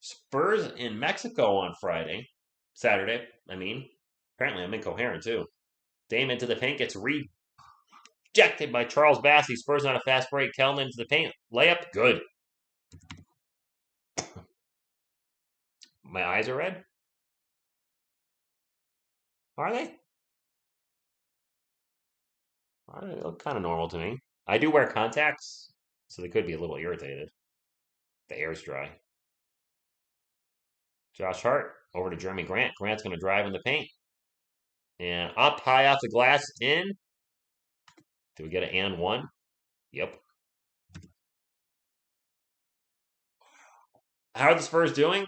Spurs in Mexico on Saturday, I mean. Apparently I'm incoherent, too. Dame into the paint, gets rejected by Charles Bassey. Spurs on a fast break. Kelman into the paint. Layup, good. My eyes are red? Are they? They look kind of normal to me. I do wear contacts, so they could be a little irritated. The air's dry. Josh Hart over to Jeremy Grant. Grant's going to drive in the paint. And up high off the glass, in. Do we get an and one? Yep. How are the Spurs doing?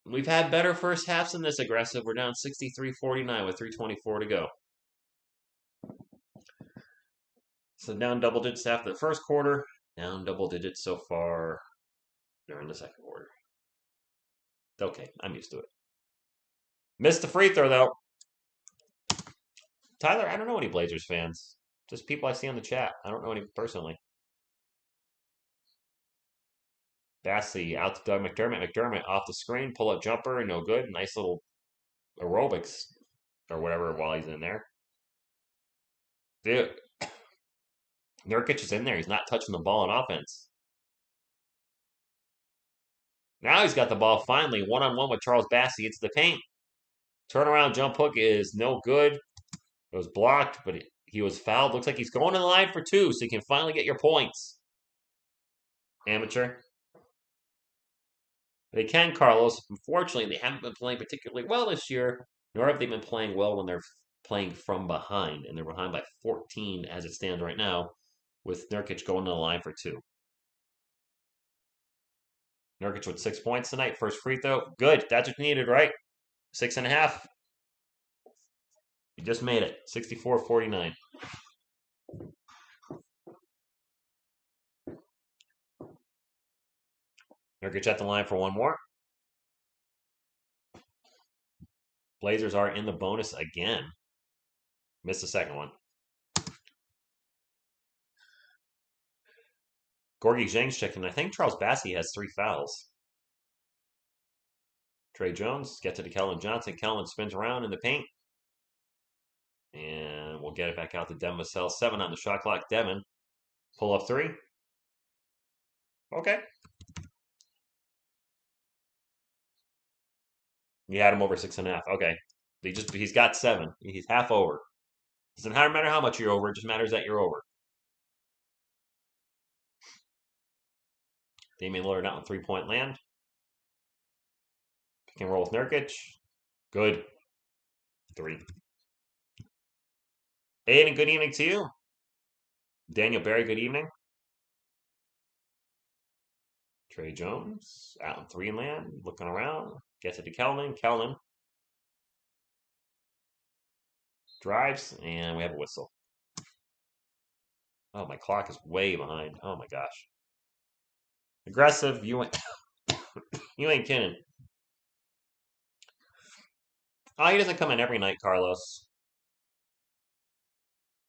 We've had better first halves than this aggressive. We're down 63-49 with 3:24 to go. So down double digits after the first quarter. Down double digits so far during the second quarter. Okay, I'm used to it. Missed the free throw, though. Tyler, I don't know any Blazers fans. Just people I see on the chat. I don't know any personally. Bassey out to Doug McDermott. McDermott off the screen. Pull up jumper. No good. Nice little aerobics or whatever while he's in there. Dude, Nurkic is in there. He's not touching the ball on offense. Now he's got the ball finally. One-on-one with Charles Bassey. It's the paint. Turnaround jump hook is no good. It was blocked, but he was fouled. Looks like he's going to the line for two, so you can finally get your points. Amateur. They can, Carlos. Unfortunately, they haven't been playing particularly well this year, nor have they been playing well when they're playing from behind. And they're behind by 14 as it stands right now, with Nurkic going to the line for two. Nurkic with 6 points tonight. First free throw. Good. That's what you needed, right? 6.5. You just made it. 64-49. Nurkic at the line for one more. Blazers are in the bonus again. Missed the second one. Gorgie Zhang's checking. I think Charles Bassey has 3 fouls. Trey Jones gets it to Kellen Johnson. Kellen spins around in the paint. And we'll get it back out to Devin Vassell. 7 on the shot clock. Devin, pull up 3. Okay. You had him over 6.5. Okay. He's got 7. He's half over. Doesn't matter how much you're over, it just matters that you're over. Damian Lillard out in 3-point land. Pick and roll with Nurkic. Good. 3. Aiden, good evening to you. Daniel Berry, good evening. Trey Jones out in 3 land, looking around. Gets it to Kellen. Kellen drives, and we have a whistle. Oh, my clock is way behind. Oh my gosh. Aggressive, you ain't kidding. Oh, he doesn't come in every night, Carlos.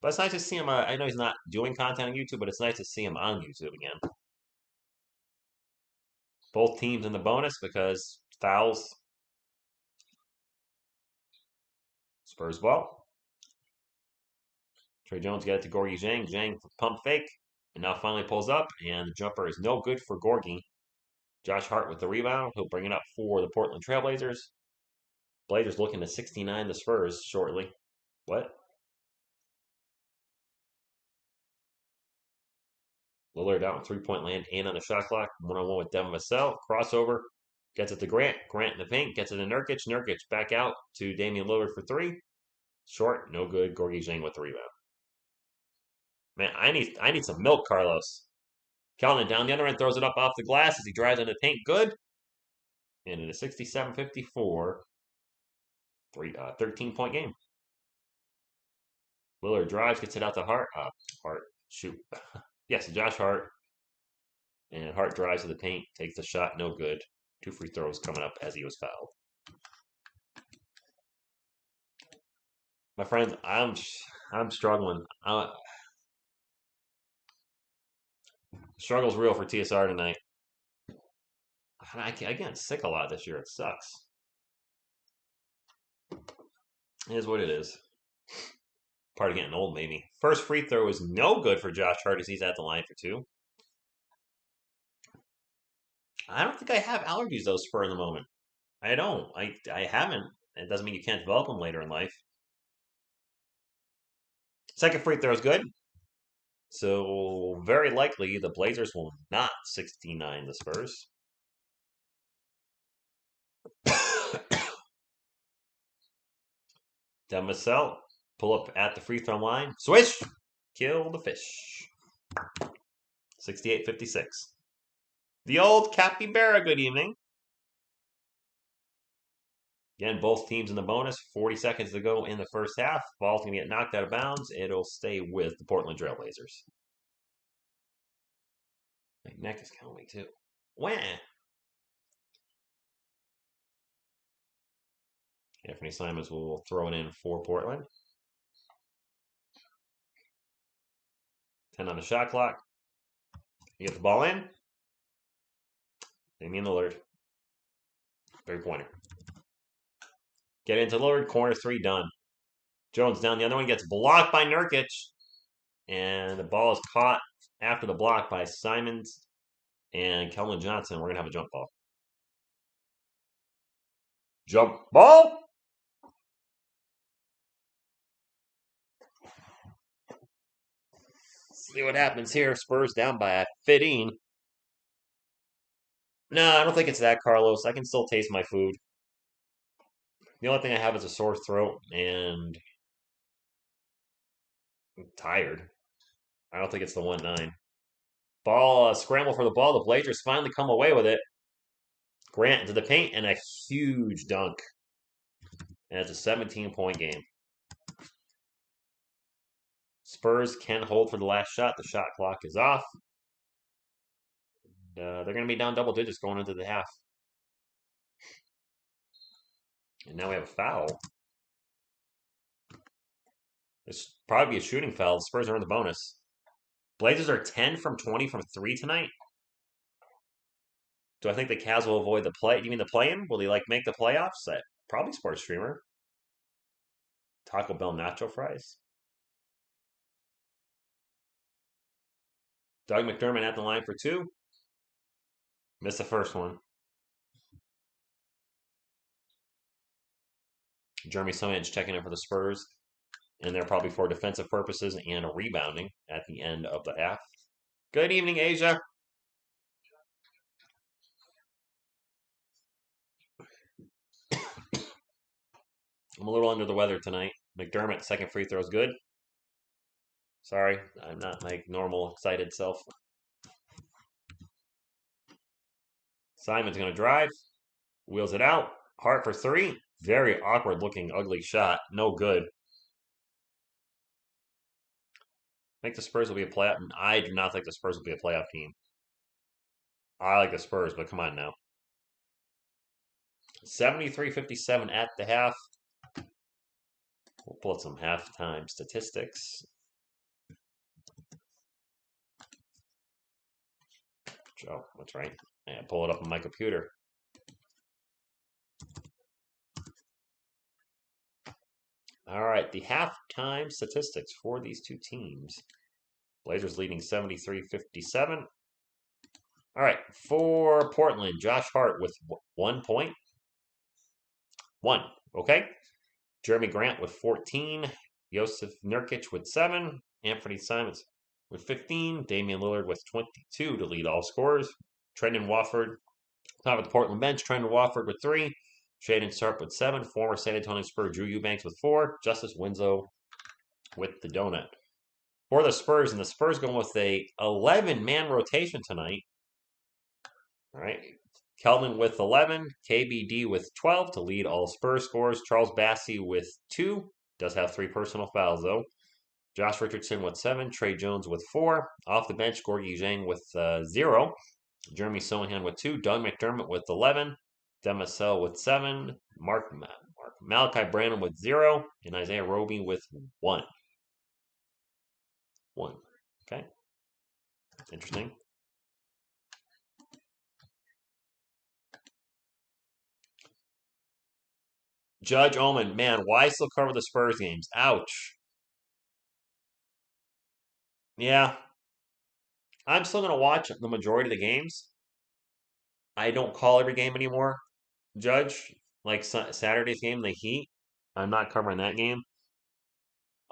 But it's nice to see him. I know he's not doing content on YouTube, but it's nice to see him on YouTube again. Both teams in the bonus because fouls. Spurs ball. Trey Jones got it to Gorgie Zhang. Zhang pump fake. And now finally pulls up. And the jumper is no good for Gorgie. Josh Hart with the rebound. He'll bring it up for the Portland Trailblazers. Blazers looking to 69 the Spurs shortly. What? Lillard out in 3-point land and on the shot clock. 1-on-1 with Devin Vassell. Crossover. Gets it to Grant. Grant in the paint. Gets it to Nurkic. Nurkic back out to Damian Lillard for 3. Short. No good. Gorgie Zhang with the rebound. Man, I need some milk, Carlos. Kellen down the other end. Throws it up off the glass as he drives into the paint. Good. And in a 67-54. 13-point game. Lillard drives. Gets it out to Hart. Hart. Shoot. Yes, Josh Hart. And Hart drives to the paint, takes the shot, no good. 2 free throws coming up as he was fouled. My friends, I'm struggling. Struggle's real for TSR tonight. I get sick a lot this year. It sucks. It is what it is. Part of getting old, maybe. First free throw is no good for Josh Hart as he's at the line for 2. I don't think I have allergies, though, Spur, in the moment. I don't. I haven't. It doesn't mean you can't develop them later in life. Second free throw is good. So, very likely, the Blazers will not 69 the Spurs. Devin Vassell, pull up at the free throw line. Swish! Kill the fish. 68-56. The old capybara, good evening. Again, both teams in the bonus. 40 seconds to go in the first half. Ball's going to get knocked out of bounds. It'll stay with the Portland Trailblazers. My neck is killing me, too. Wah! Anthony Simons will throw it in for Portland. 10 on the shot clock. You get the ball in. Damian Lillard. 3-pointer. Get into Lillard. Corner 3 done. Jones down the other one. Gets blocked by Nurkic. And the ball is caught after the block by Simons and Kellen Johnson. We're going to have a jump ball. Jump ball! See what happens here. Spurs down by 15. No, I don't think it's that, Carlos. I can still taste my food. The only thing I have is a sore throat and I'm tired. I don't think it's the 1-9. Ball, scramble for the ball. The Blazers finally come away with it. Grant into the paint and a huge dunk. And it's a 17-point game. Spurs can hold for the last shot. The shot clock is off. they're going to be down double digits going into the half. And now we have a foul. It's probably a shooting foul. The Spurs are in the bonus. Blazers are 10 from 20 from 3 tonight. Do I think the Cavs will avoid the play? You mean the play-in? Will they make the playoffs? Probably Sports Streamer. Taco Bell nacho fries. Doug McDermott at the line for 2. Missed the first one. Jeremy Sochan's checking in for the Spurs. And they're probably for defensive purposes and rebounding at the end of the half. Good evening, Asia. I'm a little under the weather tonight. McDermott, second free throw is good. Sorry, I'm not my normal excited self. Simon's going to drive. Wheels it out. Hart for 3. Very awkward looking, ugly shot. No good. I think the Spurs will be a playoff. I do not think the Spurs will be a playoff team. I like the Spurs, but come on now. 73-57 at the half. We'll pull up some halftime statistics. Oh, that's right. And pull it up on my computer. All right, the halftime statistics for these two teams. Blazers leading 73-57. All right, for Portland, Josh Hart with 1 point. 1, okay. Jeremy Grant with 14. Josef Nurkic with 7. Anthony Simons with 15. Damian Lillard with 22 to lead all scorers. Trendon Watford, top of the Portland bench. Trendon Watford with 3. Shaedon Sharpe with 7. Former San Antonio Spurs Drew Eubanks with 4. Justice Winslow with the donut. For the Spurs, and the Spurs going with a 11-man rotation tonight. All right. Kelvin with 11. KBD with 12 to lead all Spurs scores. Charles Bassey with 2. Does have 3 personal fouls, though. Josh Richardson with 7. Trey Jones with 4. Off the bench, Gorgui Dieng with 0. Jeremy Sochan with 2. Doug McDermott with 11. Demasel with 7. Malachi Branham with 0. And Isaiah Roby with 1. 1. Okay. That's interesting. Judge Oman, man, why still cover the Spurs games? Ouch. Yeah. I'm still going to watch the majority of the games. I don't call every game anymore. Judge, like Saturday's game, the Heat, I'm not covering that game.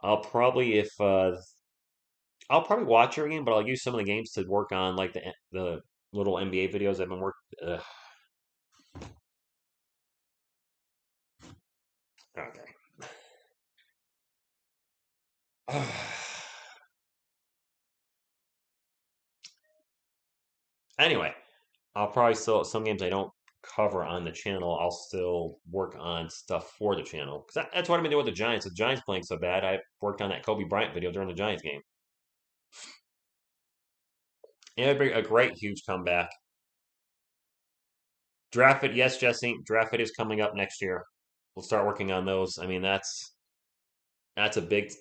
I'll probably I'll probably watch every game, but I'll use some of the games to work on like the little NBA videos I've been working. Okay. Anyway, I'll probably still some games I don't cover on the channel. I'll still work on stuff for the channel because that's what I've been doing with the Giants. The Giants playing so bad, I worked on that Kobe Bryant video during the Giants game. It'd be a great, huge comeback. Draft it, yes, Jesse. Draft it is coming up next year. We'll start working on those. I mean, that's a big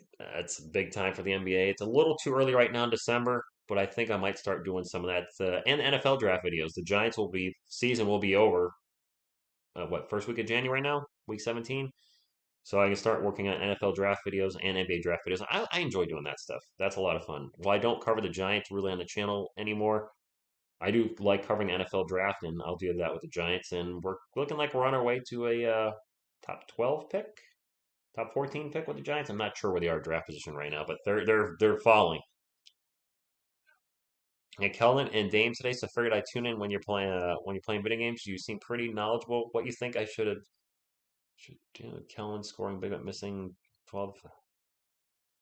time for the NBA. It's a little too early right now in December, but I think I might start doing some of that and NFL draft videos. The Giants season will be over. First week of January now, week 17. So I can start working on NFL draft videos and NBA draft videos. I enjoy doing that stuff. That's a lot of fun. While I don't cover the Giants really on the channel anymore, I do like covering the NFL draft, and I'll do that with the Giants. And we're looking like we're on our way to a top 12 pick, top 14 pick with the Giants. I'm not sure where they are draft position right now, but they're falling. Yeah, Kellen and Dame today, so I figured I'd tune in when you're playing video games. You seem pretty knowledgeable. What you think I should do? Kellen scoring big but missing 12.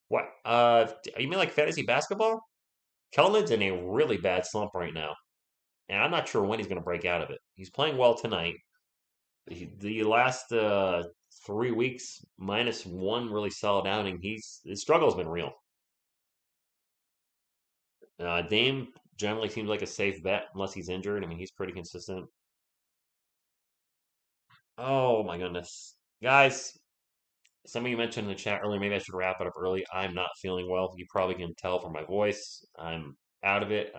What? You mean like fantasy basketball? Kellen's in a really bad slump right now, and I'm not sure when he's going to break out of it. He's playing well tonight. The last 3 weeks, -1 really solid outing. His struggle's been real. Dame generally seems like a safe bet unless he's injured. I mean, he's pretty consistent. Oh my goodness. Guys, some of you mentioned in the chat earlier, maybe I should wrap it up early. I'm not feeling well. You probably can tell from my voice. I'm out of it.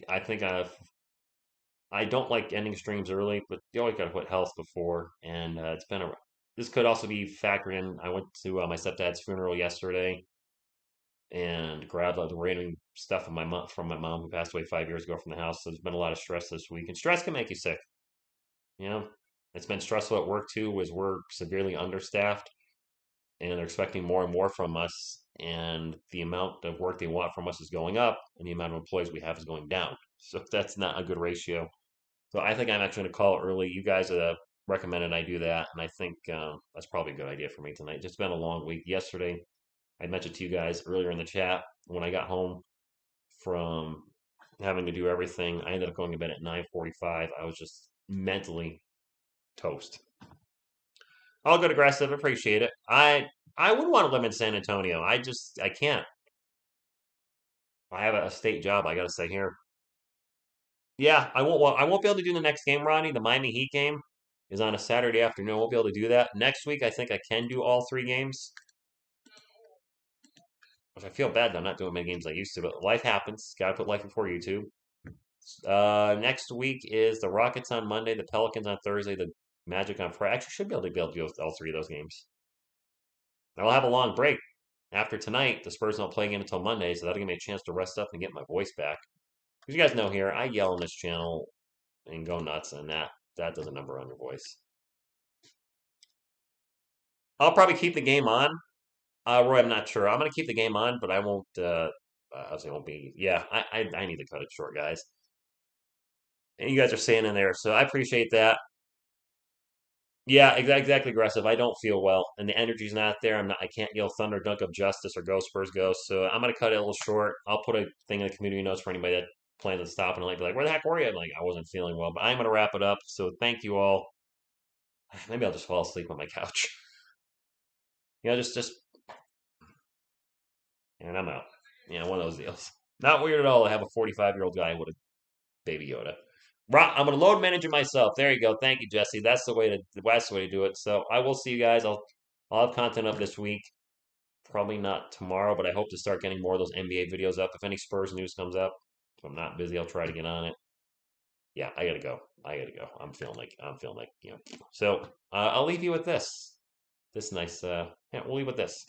I think I don't like ending streams early, but you always got to put health before. And it's been a. This could also be factored in. I went to my stepdad's funeral yesterday and grabbed the random stuff from my mom who passed away 5 years ago from the house. So there's been a lot of stress this week, and stress can make you sick. You know, it's been stressful at work too, as we're severely understaffed, and they're expecting more and more from us, and the amount of work they want from us is going up, and the amount of employees we have is going down. So that's not a good ratio. So I think I'm actually going to call it early. You guys recommended I do that, and I think that's probably a good idea for me tonight. Just been a long week. Yesterday, I mentioned to you guys earlier in the chat when I got home from having to do everything. I ended up going to bed at 9:45. I was just mentally toast. All good, aggressive. Appreciate it. I would want to live in San Antonio. I can't. I have a state job. I got to stay here. Yeah, I won't. Well, I won't be able to do the next game, Ronnie. The Miami Heat game is on a Saturday afternoon. I won't be able to do that. Next week, I think I can do all three games. Which I feel bad that I'm not doing many games I used to, but life happens. Got to put life before YouTube. Next week is the Rockets on Monday, the Pelicans on Thursday, the Magic on Friday. Actually, should be able to do all three of those games. I'll have a long break after tonight. The Spurs don't play again until Monday, so that'll give me a chance to rest up and get my voice back. Because you guys know here, I yell on this channel and go nuts, and that does a number on your voice. I'll probably keep the game on. Roy, I'm not sure. I'm gonna keep the game on, but I won't. Obviously, won't be. Yeah, I need to cut it short, guys. And you guys are staying in there, so I appreciate that. Yeah, exactly aggressive. I don't feel well, and the energy's not there. I can't yell thunder, dunk of justice, or go Spurs go. So I'm gonna cut it a little short. I'll put a thing in the community notes for anybody that plans to stop and like be like, "Where the heck were you?" I'm like, I wasn't feeling well, but I'm gonna wrap it up. So thank you all. Maybe I'll just fall asleep on my couch. Just and I'm out. One of those deals. Not weird at all to have a 45-year-old guy with a baby Yoda. I'm gonna load manage it myself. There you go. Thank you, Jesse. That's the way to do it. So I will see you guys. I'll have content up this week. Probably not tomorrow, but I hope to start getting more of those NBA videos up. If any Spurs news comes up, if I'm not busy, I'll try to get on it. Yeah, I gotta go. I'm feeling like. So I'll leave you with this. This nice. Yeah, we'll leave with this.